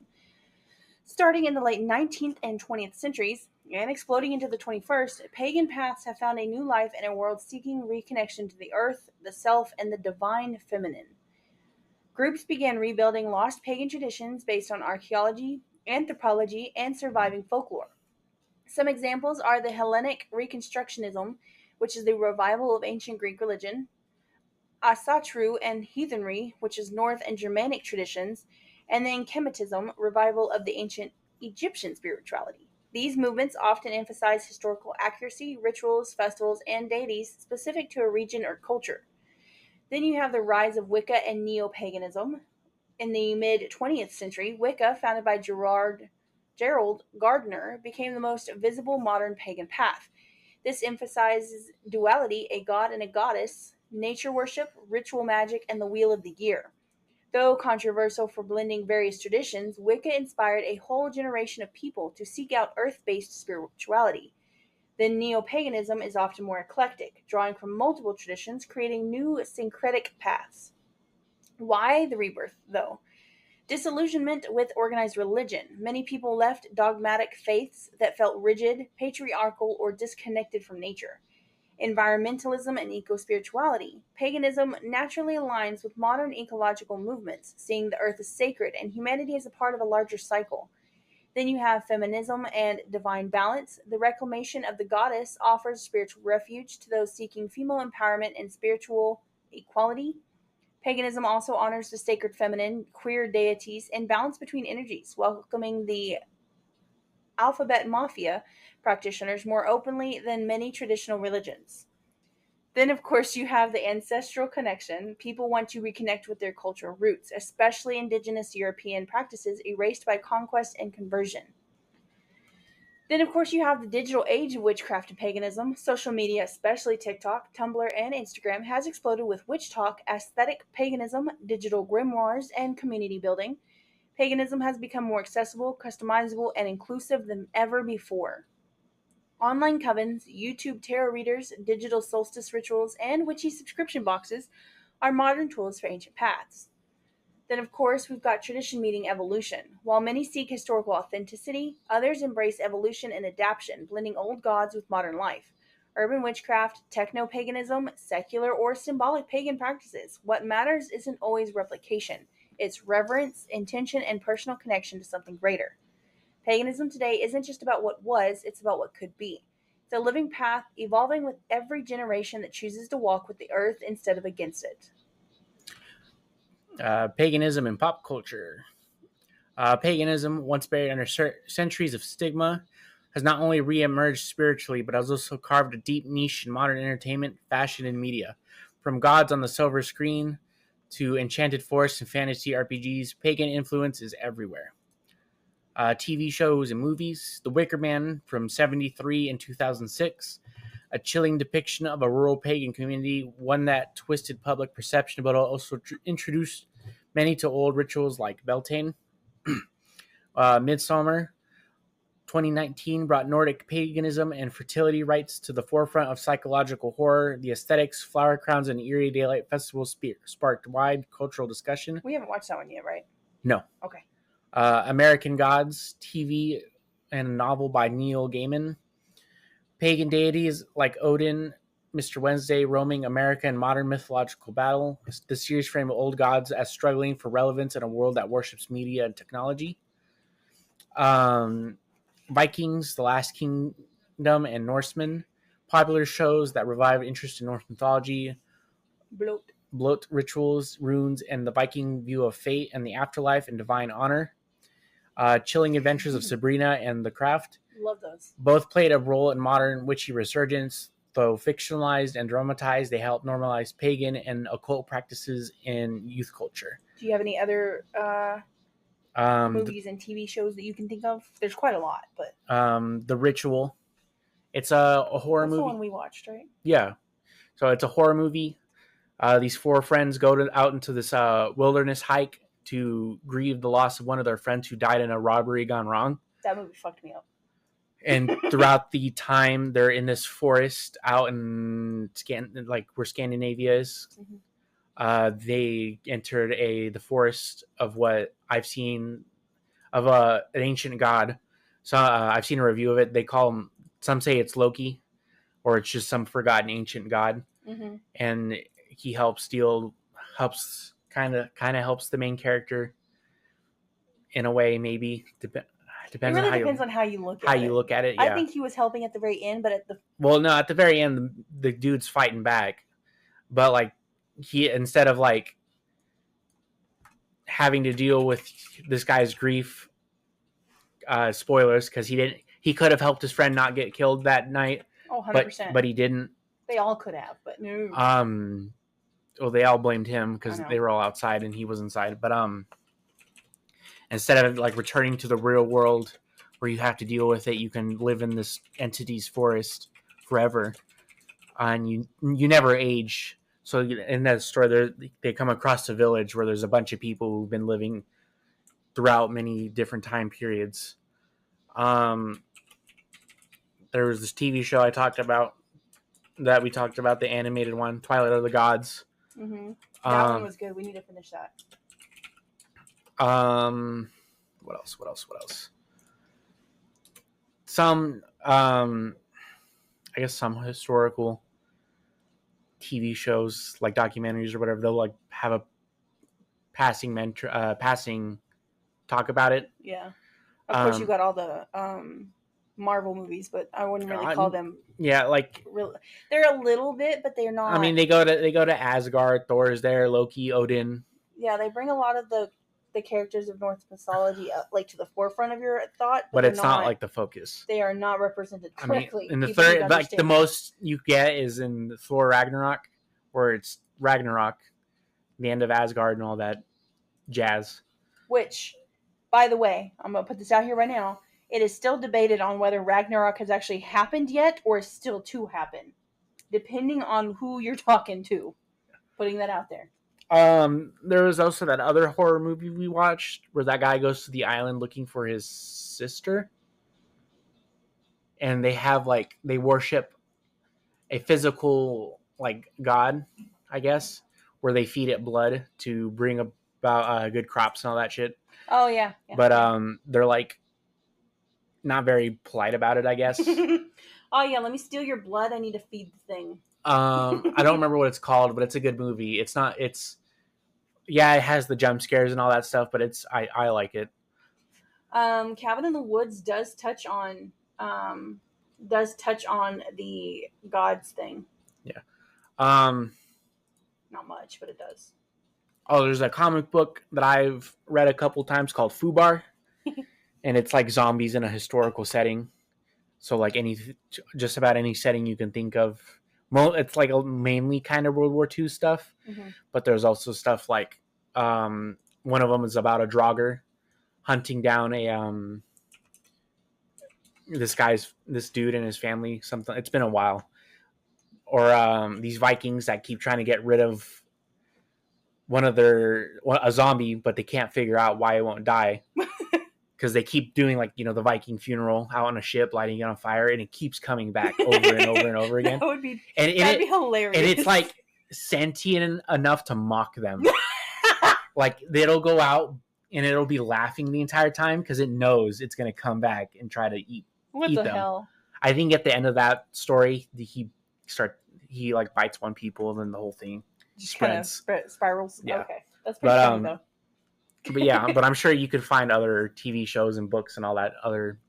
Starting in the late 19th and 20th centuries, and exploding into the 21st, pagan paths have found a new life in a world seeking reconnection to the earth, the self, and the divine feminine. Groups began rebuilding lost pagan traditions based on archaeology, anthropology, and surviving folklore. Some examples are the Hellenic reconstructionism, which is the revival of ancient Greek religion, Asatru and heathenry, which is North and Germanic traditions, and then Kemetism, revival of the ancient Egyptian spirituality. These movements often emphasize historical accuracy, rituals, festivals, and deities specific to a region or culture. Then you have the rise of Wicca and neo paganism. In the mid 20th century, Wicca, founded by Gerald Gardner, became the most visible modern pagan path. This emphasizes duality, a god and a goddess, nature worship, ritual magic, and the wheel of the year. Though controversial for blending various traditions, Wicca inspired a whole generation of people to seek out earth based spirituality. Then neo paganism is often more eclectic, drawing from multiple traditions, creating new syncretic paths. Why the rebirth, though? Disillusionment with organized religion. Many people left dogmatic faiths that felt rigid, patriarchal, or disconnected from nature. environmentalism, and eco-spirituality. Paganism naturally aligns with modern ecological movements, seeing the earth as sacred and humanity as a part of a larger cycle. Then you have feminism and divine balance. The reclamation of the goddess offers spiritual refuge to those seeking female empowerment and spiritual equality. Paganism also honors the sacred feminine, queer deities, and balance between energies, welcoming the alphabet mafia practitioners more openly than many traditional religions. Then, of course, you have the ancestral connection. People want to reconnect with their cultural roots, especially indigenous European practices erased by conquest and conversion. Then, of course, you have the digital age of witchcraft and paganism. Social media, especially TikTok, Tumblr, and Instagram, has exploded with witch talk, aesthetic paganism, digital grimoires, and community building. Paganism has become more accessible, customizable, and inclusive than ever before. Online covens, YouTube tarot readers, digital solstice rituals, and witchy subscription boxes are modern tools for ancient paths. Then, of course, we've got tradition meeting evolution. While many seek historical authenticity, others embrace evolution and adaptation, blending old gods with modern life. Urban witchcraft, techno paganism, secular or symbolic pagan practices. What matters isn't always replication, it's reverence, intention, and personal connection to something greater. Paganism today isn't just about what was, it's about what could be. It's a living path, evolving with every generation that chooses to walk with the earth instead of against it. Paganism and pop culture. Paganism, once buried under centuries of stigma, has not only re-emerged spiritually, but has also carved a deep niche in modern entertainment, fashion, and media. From gods on the silver screen to enchanted forests and fantasy RPGs, pagan influence is everywhere. TV shows and movies. The Wicker Man from 1973 and 2006, a chilling depiction of a rural pagan community, one that twisted public perception but also introduced many to old rituals like Beltane. Midsummer 2019 brought Nordic paganism and fertility rites to the forefront of psychological horror. The aesthetics, flower crowns, and eerie daylight festivals sparked wide cultural discussion. We haven't watched that one yet, right? No. Okay. American Gods, TV and a novel by Neil Gaiman. Pagan deities like Odin, Mr. Wednesday, roaming America in modern mythological battle. The series framed old gods as struggling for relevance in a world that worships media and technology. Vikings, The Last Kingdom, and Norsemen. Popular shows that revived interest in Norse mythology. Bloat rituals, runes, and the Viking view of fate and the afterlife and divine honor. Chilling Adventures of Sabrina and The Craft. Love those. Both played a role in modern witchy resurgence. Though fictionalized and dramatized, they help normalize pagan and occult practices in youth culture. Do you have any other movies and TV shows that you can think of? There's quite a lot, but The Ritual. It's a horror movie. That's the one we watched, right? Yeah. So it's a horror movie. These four friends go out into this wilderness hike to grieve the loss of one of their friends who died in a robbery gone wrong. That movie fucked me up. And throughout the time, they're in this forest out in where Scandinavia is. Mm-hmm. They entered the forest of what I've seen of an ancient god. So I've seen a review of it. They call him. Some say it's Loki, or it's just some forgotten ancient god. Mm-hmm. And he helps kind of helps the main character in a way, maybe. Depends it really depends on how you look at it. Yeah. I think he was helping at the very end, but at the very end, the dude's fighting back, but he, instead of having to deal with this guy's grief, spoilers, because he could have helped his friend not get killed that night. 100%. But he didn't. They all could have, but no. Well, they all blamed him because they were all outside and he was inside. But instead of returning to the real world where you have to deal with it, you can live in this entity's forest forever, and you never age. So in that story, they come across a village where there's a bunch of people who've been living throughout many different time periods. There was this TV show I talked about that we talked about, the animated one, Twilight of the Gods. Mm-hmm. That one was good. We need to finish that. What else? Some, I guess some historical. TV shows, like documentaries or whatever, they'll like have a passing talk about it. Yeah. Of course, you got all the Marvel movies, but I wouldn't really call them. Yeah, like they're a little bit, but they're not. I mean, they go to Asgard. Thor is there. Loki, Odin. Yeah, they bring a lot of the characters of Norse mythology like to the forefront of your thought, but it's not like the focus. They are not represented correctly. I mean, in the third, like the most you get is in Thor Ragnarok, where it's Ragnarok, the end of Asgard, and all that jazz. Which, by the way, I'm gonna put this out here right now. It is still debated on whether Ragnarok has actually happened yet or is still to happen, depending on who you're talking to. Putting that out there. There was also that other horror movie we watched where that guy goes to the island looking for his sister. And they worship a physical, like, god, I guess, where they feed it blood to bring about good crops and all that shit. Oh, yeah. But they're, like, not very polite about it, I guess. Oh, yeah, let me steal your blood. I need to feed the thing. I don't remember what it's called, but it's a good movie. It has the jump scares and all that stuff, but I like it. Cabin in the Woods does touch on the gods thing. Yeah. Not much, but it does. Oh, there's a comic book that I've read a couple times called Fubar, and it's like zombies in a historical setting. So like just about any setting you can think of. It's like mainly kind of World War II stuff, but there's also stuff like one of them is about a Draugr hunting down this dude and his family. Something. It's been a while. Or these Vikings that keep trying to get rid of a zombie, but they can't figure out why it won't die. Because they keep doing the Viking funeral out on a ship, lighting it on fire, and it keeps coming back over and over and over again. That'd be hilarious. And it's like sentient enough to mock them. Like it'll go out and it'll be laughing the entire time because it knows it's going to come back and try to eat them. Hell? I think at the end of that story, he bites one people and then the whole thing spreads. Kind of spirals. Yeah. Okay, that's pretty funny though. But yeah, but I'm sure you could find other TV shows and books and all that other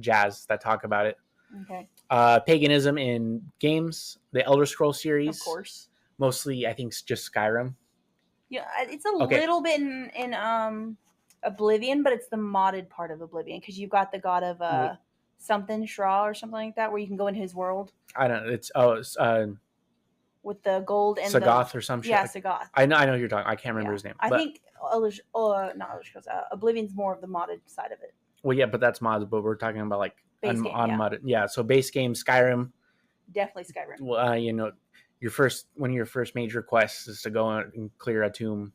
jazz that talk about it. Okay. Paganism in games, the Elder Scrolls series. Of course. Mostly, I think, it's just Skyrim. Yeah, it's a little bit in Oblivion, but it's the modded part of Oblivion because you've got the god of something, Shra or something like that, where you can go into his world. I don't know. It's with the gold and Sagoth or some shit. Yeah, Sagoth. I know who you're talking. I can't remember his name. I think Oblivion's more of the modded side of it. Well, yeah, but that's mods. But we're talking about like unmodded. Yeah, so base game Skyrim. Definitely Skyrim. Well, one of your first major quests is to go and clear a tomb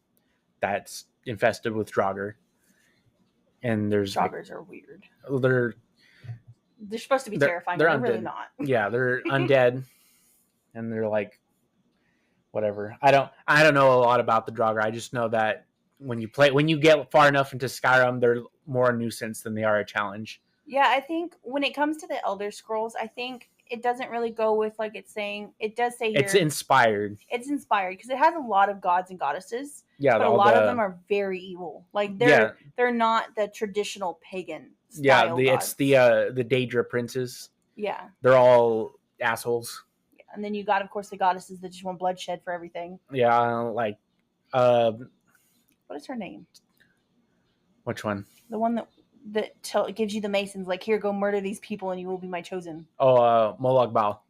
that's infested with Draugr. And Draugrs are weird. They're supposed to be terrifying, but they're really not. Yeah, they're undead, and they're like whatever. I don't know a lot about the Draugr. I just know that when you get far enough into Skyrim, they're more a nuisance than they are a challenge. Yeah, I think when it comes to the Elder Scrolls, I think it doesn't really go with like it's saying. It does say here, it's inspired. It's inspired because it has a lot of gods and goddesses. Yeah, but a lot of them are very evil. Like they're not the traditional pagan style it's the Daedra princes. Yeah, they're all assholes. Yeah. And then you got, of course, the goddesses that just want bloodshed for everything. Yeah, like what is her name? Which one? The one that gives you the masons, like, here, go murder these people and you will be my chosen. Oh, Molag Bal.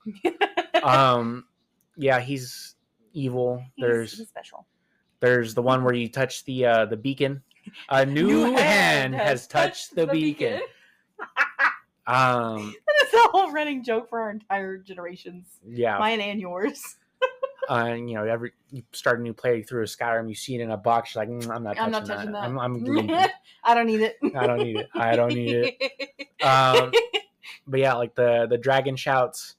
Yeah, he's evil. He's special. There's the one where you touch the beacon. A new hand has touched the beacon. That is a whole running joke for our entire generations. Yeah. Mine and yours. You start a new playthrough of Skyrim, you see it in a box, you're like, I'm not touching that. I'm deleting it. I don't need it. I don't need it. But yeah, like the dragon shouts,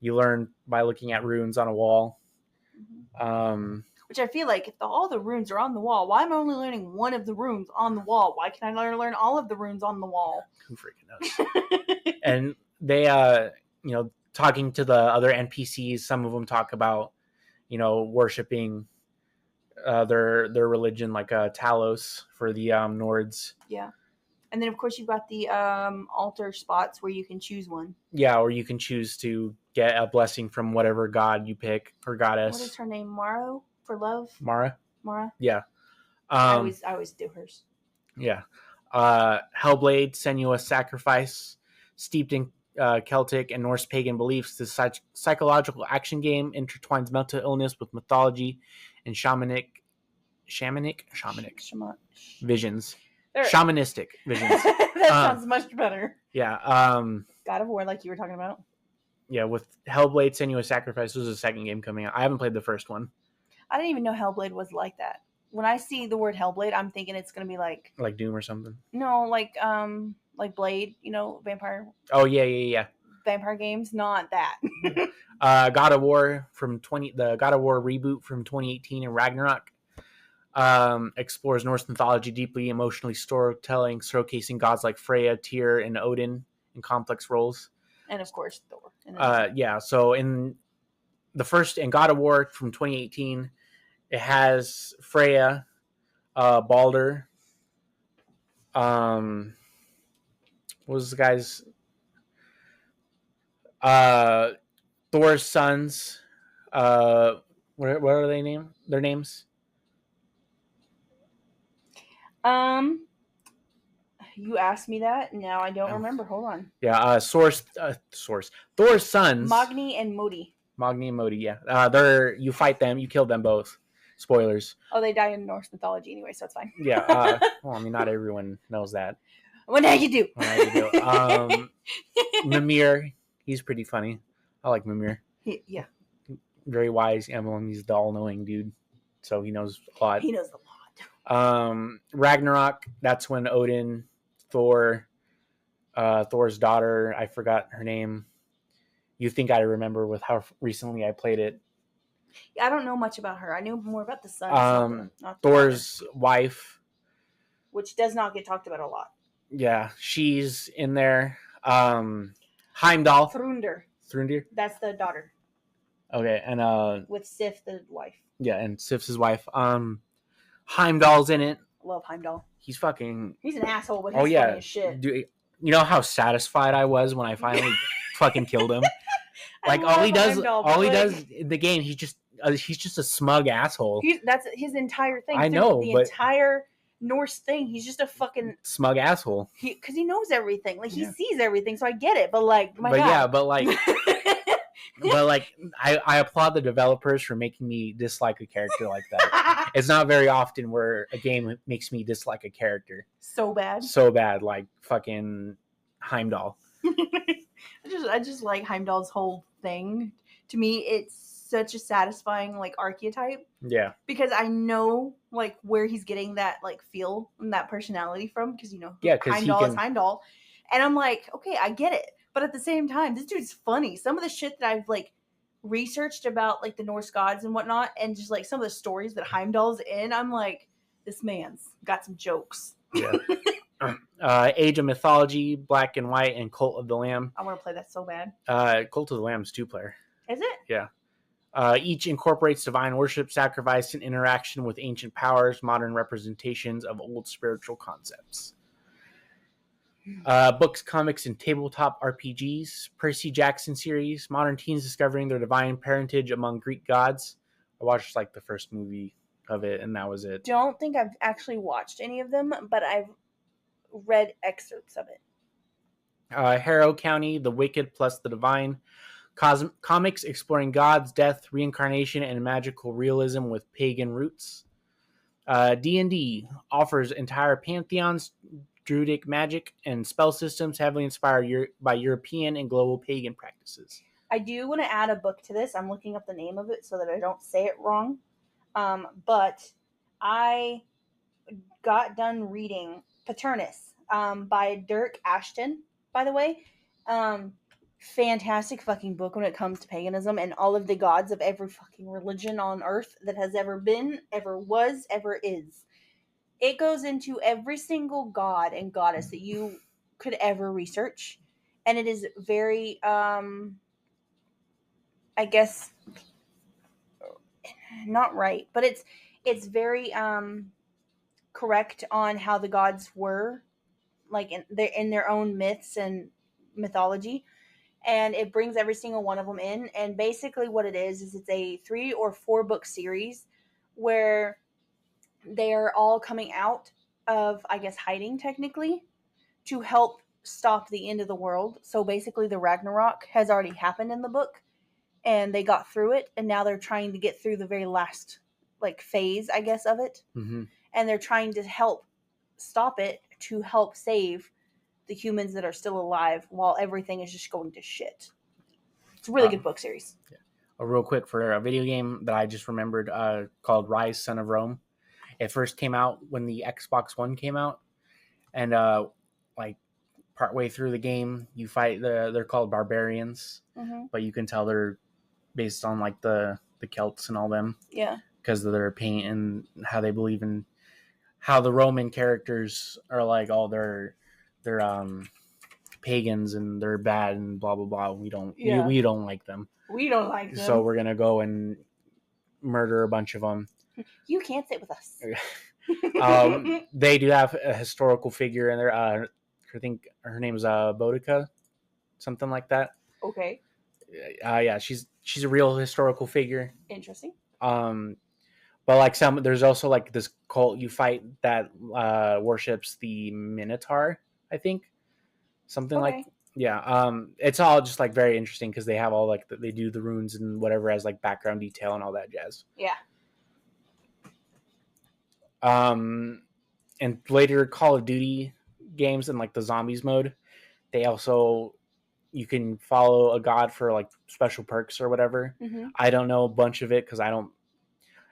you learn by looking at runes on a wall. Which I feel like if all the runes are on the wall, why am I only learning one of the runes on the wall? Why can't I learn all of the runes on the wall? Who freaking knows? And they, talking to the other NPCs, some of them talk about, worshiping their religion, like Talos for the Nords. Yeah. And then, of course, you've got the altar spots where you can choose one. Yeah, or you can choose to get a blessing from whatever god you pick or goddess. What is her name? Maro for love? Mara? Mara? Yeah. I always do hers. Yeah. Hellblade, Senua's Sacrifice, steeped in Celtic and Norse pagan beliefs. This psychological action game intertwines mental illness with mythology and shamanic visions. Shamanistic visions. That sounds much better. Yeah. God of War, like you were talking about. Yeah, with Hellblade, Senua's Sacrifice, this is the second game coming out. I haven't played the first one. I didn't even know Hellblade was like that. When I see the word Hellblade, I'm thinking it's gonna be like Doom or something. No, like Blade, vampire. Oh yeah. Vampire games, not that. God of War the God of War reboot from 2018 and Ragnarok explores Norse mythology deeply, emotionally storytelling, showcasing gods like Freya, Tyr, and Odin in complex roles. And of course Thor. Yeah. So in the first in God of War from 2018. It has Freya, Balder. What was the guy's? Thor's sons. What are they named? Their names? You asked me that. Now I don't remember. Hold on. Yeah. Thor's sons. Magni and Modi. Magni and Modi. Yeah. You fight them. You kill them both. Spoilers. Oh, they die in Norse mythology anyway, so it's fine. Yeah. Well, I mean, not everyone knows that. Well, now you do. Mimir, he's pretty funny. I like Mimir. Yeah. Very wise. He's the all-knowing dude, so he knows a lot. He knows a lot. Ragnarok, that's when Odin, Thor's daughter, I forgot her name. You think I remember with how recently I played it. I don't know much about her. I knew more about the son. Not Thor's wife. Which does not get talked about a lot. Yeah, she's in there. Heimdall. Thrundir. That's the daughter. Okay, and with Sif, the wife. Yeah, and Sif's his wife. Heimdall's in it. Love Heimdall. He's an asshole, but he's funny as shit. Dude, you know how satisfied I was when I finally fucking killed him? Like all he does in the game, he's just a smug asshole. That's his entire thing. I know, the entire Norse thing. He's just a fucking smug asshole. Because he knows everything. Like he sees everything, so I get it. But like, I applaud the developers for making me dislike a character like that. It's not very often where a game makes me dislike a character so bad, like fucking Heimdall. I just like Heimdall's whole thing. To me, it's such a satisfying like archetype. Yeah. Because I know like where he's getting that like feel and that personality from. Because Heimdall is Heimdall, and I'm like, okay, I get it. But at the same time, this dude's funny. Some of the shit that I've like researched about like the Norse gods and whatnot, and just like some of the stories that Heimdall's in, I'm like, this man's got some jokes. Yeah. Age of Mythology, Black and White, and Cult of the Lamb. I want to play that so bad. Cult of the Lamb's 2-player. Is it? Yeah. Each incorporates divine worship, sacrifice, and interaction with ancient powers, modern representations of old spiritual concepts. Books, comics, and tabletop RPGs. Percy Jackson series. Modern teens discovering their divine parentage among Greek gods. I watched like the first movie of it, and that was it. Don't think I've actually watched any of them, but I've read excerpts of it. Harrow County, The Wicked plus the Divine. Comics exploring gods, death, reincarnation, and magical realism with pagan roots. D&D offers entire pantheons, druidic magic, and spell systems heavily inspired by European and global pagan practices. I do want to add a book to this. I'm looking up the name of it so that I don't say it wrong. But I got done reading Paternus by Dirk Ashton, by the way. Fantastic fucking book when it comes to paganism and all of the gods of every fucking religion on earth that has ever been, ever was, ever is. It goes into every single god and goddess that you could ever research. And it is very, I guess, not right, but it's very correct on how the gods were, like in their own myths and mythology, and it brings every single one of them in. And basically, what it is it's a 3 or 4 book series where they are all coming out of, I guess, hiding technically to help stop the end of the world. So basically, the Ragnarok has already happened in the book, and they got through it, and now they're trying to get through the very last like phase, I guess, of it, Mm-hmm. and they're trying to help stop it to help save the humans that are still alive while everything is just going to shit. It's a really good book series. Yeah. Real quick for a video game that I just remembered called Rise, Son of Rome. It first came out when the Xbox One came out, and like partway through the game, you fight they're called barbarians, but you can tell they're based on like the Celts and all them. Yeah. Because of their paint and how they believe in how the Roman characters are like, oh, they're pagans and they're bad and blah blah blah. We don't like them. We don't like them. So we're gonna go and murder a bunch of them. You can't sit with us. They do have a historical figure in there. I think her name is Boudica, something like that. Okay. Yeah, she's a real historical figure. Interesting. But like there's also like this cult you fight that worships the Minotaur, I think, something like. Yeah. It's all just like very interesting because they have all like they do the runes and whatever as like background detail and all that jazz. Yeah. And later Call of Duty games and like the zombies mode, they also you can follow a god for like special perks or whatever. Mm-hmm. I don't know a bunch of it because I don't.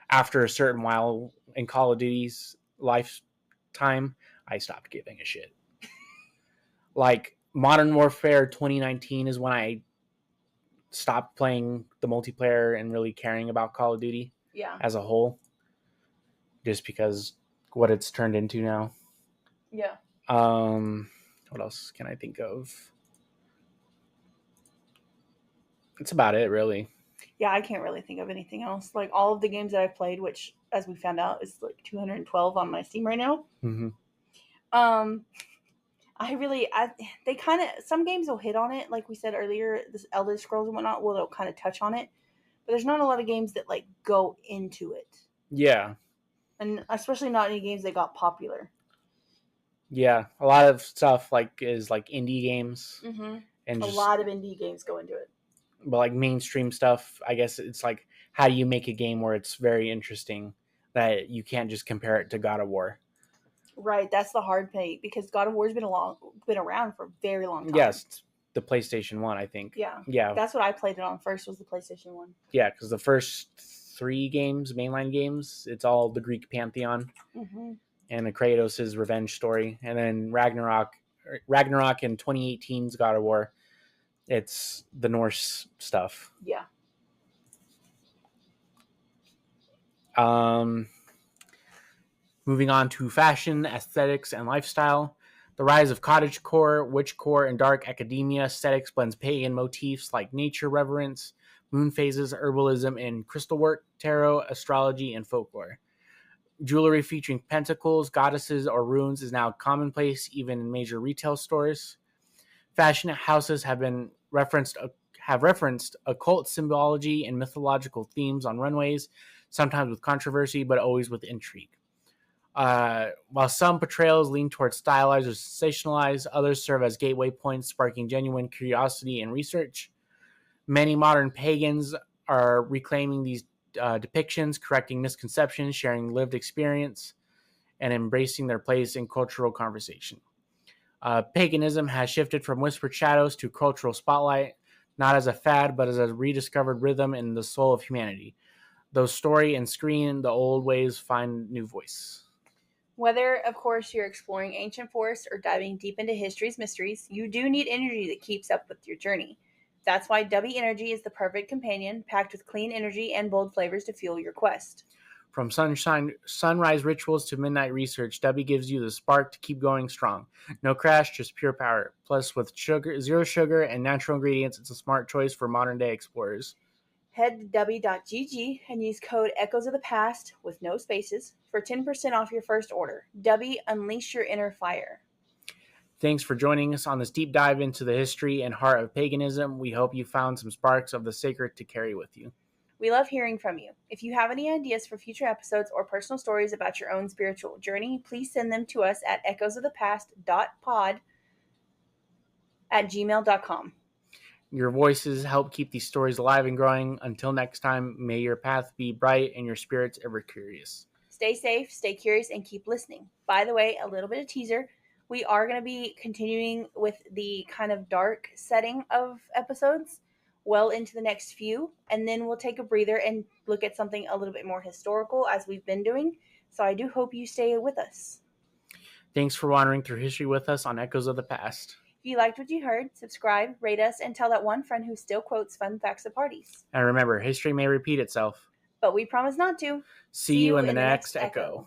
After a certain while in Call of Duty's lifetime, I stopped giving a shit. Like Modern Warfare 2019 is when I stopped playing the multiplayer and really caring about Call of Duty as a whole. Just because what it's turned into now. Yeah. What else can I think of? That's about it, really. Yeah, I can't really think of anything else. Like all of the games that I've played, which, as we found out, is like 212 on my Steam right now. Mm-hmm. They kind of, some games will hit on it, like we said earlier, this Elder Scrolls and whatnot. Well, they'll kind of touch on it, but there's not a lot of games that like go into it. Yeah, and especially not any games that got popular. Yeah, a lot of stuff like is like indie games, and a lot of indie games go into it. But like mainstream stuff, I guess it's like, how do you make a game where it's very interesting that you can't just compare it to God of War? Right, that's the hard thing because God of War's been around for a very long time. Yes, the PlayStation 1, I think. Yeah. That's what I played it on first, was the PlayStation 1. Yeah, because the first 3 games, mainline games, it's all the Greek pantheon and the Kratos' revenge story, and then Ragnarok in 2018's God of War. It's the Norse stuff. Yeah. Moving on to fashion, aesthetics, and lifestyle. The rise of cottagecore, witchcore, and dark academia aesthetics blends pagan motifs like nature reverence, moon phases, herbalism, and crystal work, tarot, astrology, and folklore. Jewelry featuring pentacles, goddesses, or runes is now commonplace even in major retail stores. Fashion houses have referenced occult symbology and mythological themes on runways, sometimes with controversy, but always with intrigue. While some portrayals lean towards stylized or sensationalized, others serve as gateway points, sparking genuine curiosity and research. Many modern pagans are reclaiming these depictions, correcting misconceptions, sharing lived experience, and embracing their place in cultural conversation. Paganism has shifted from whispered shadows to cultural spotlight, not as a fad, but as a rediscovered rhythm in the soul of humanity. Though story and screen, the old ways find new voice. Whether, of course, you're exploring ancient forests or diving deep into history's mysteries, you do need energy that keeps up with your journey. That's why Dubby Energy is the perfect companion, packed with clean energy and bold flavors to fuel your quest. From sunrise rituals to midnight research, Dubby gives you the spark to keep going strong. No crash, just pure power. Plus, with zero sugar and natural ingredients, it's a smart choice for modern-day explorers. Head to w.gg and use code Echoes of the Past with no spaces for 10% off your first order. W, unleash your inner fire. Thanks for joining us on this deep dive into the history and heart of paganism. We hope you found some sparks of the sacred to carry with you. We love hearing from you. If you have any ideas for future episodes or personal stories about your own spiritual journey, please send them to us at echoesofthepast.pod@gmail.com. Your voices help keep these stories alive and growing. Until next time, may your path be bright and your spirits ever curious. Stay safe, stay curious, and keep listening. By the way, a little bit of teaser. We are going to be continuing with the kind of dark setting of episodes well into the next few, and then we'll take a breather and look at something a little bit more historical as we've been doing. So I do hope you stay with us. Thanks for wandering through history with us on Echoes of the Past. If you liked what you heard, subscribe, rate us, and tell that one friend who still quotes fun facts of parties. And remember, history may repeat itself, but we promise not to. See you in the next Echo.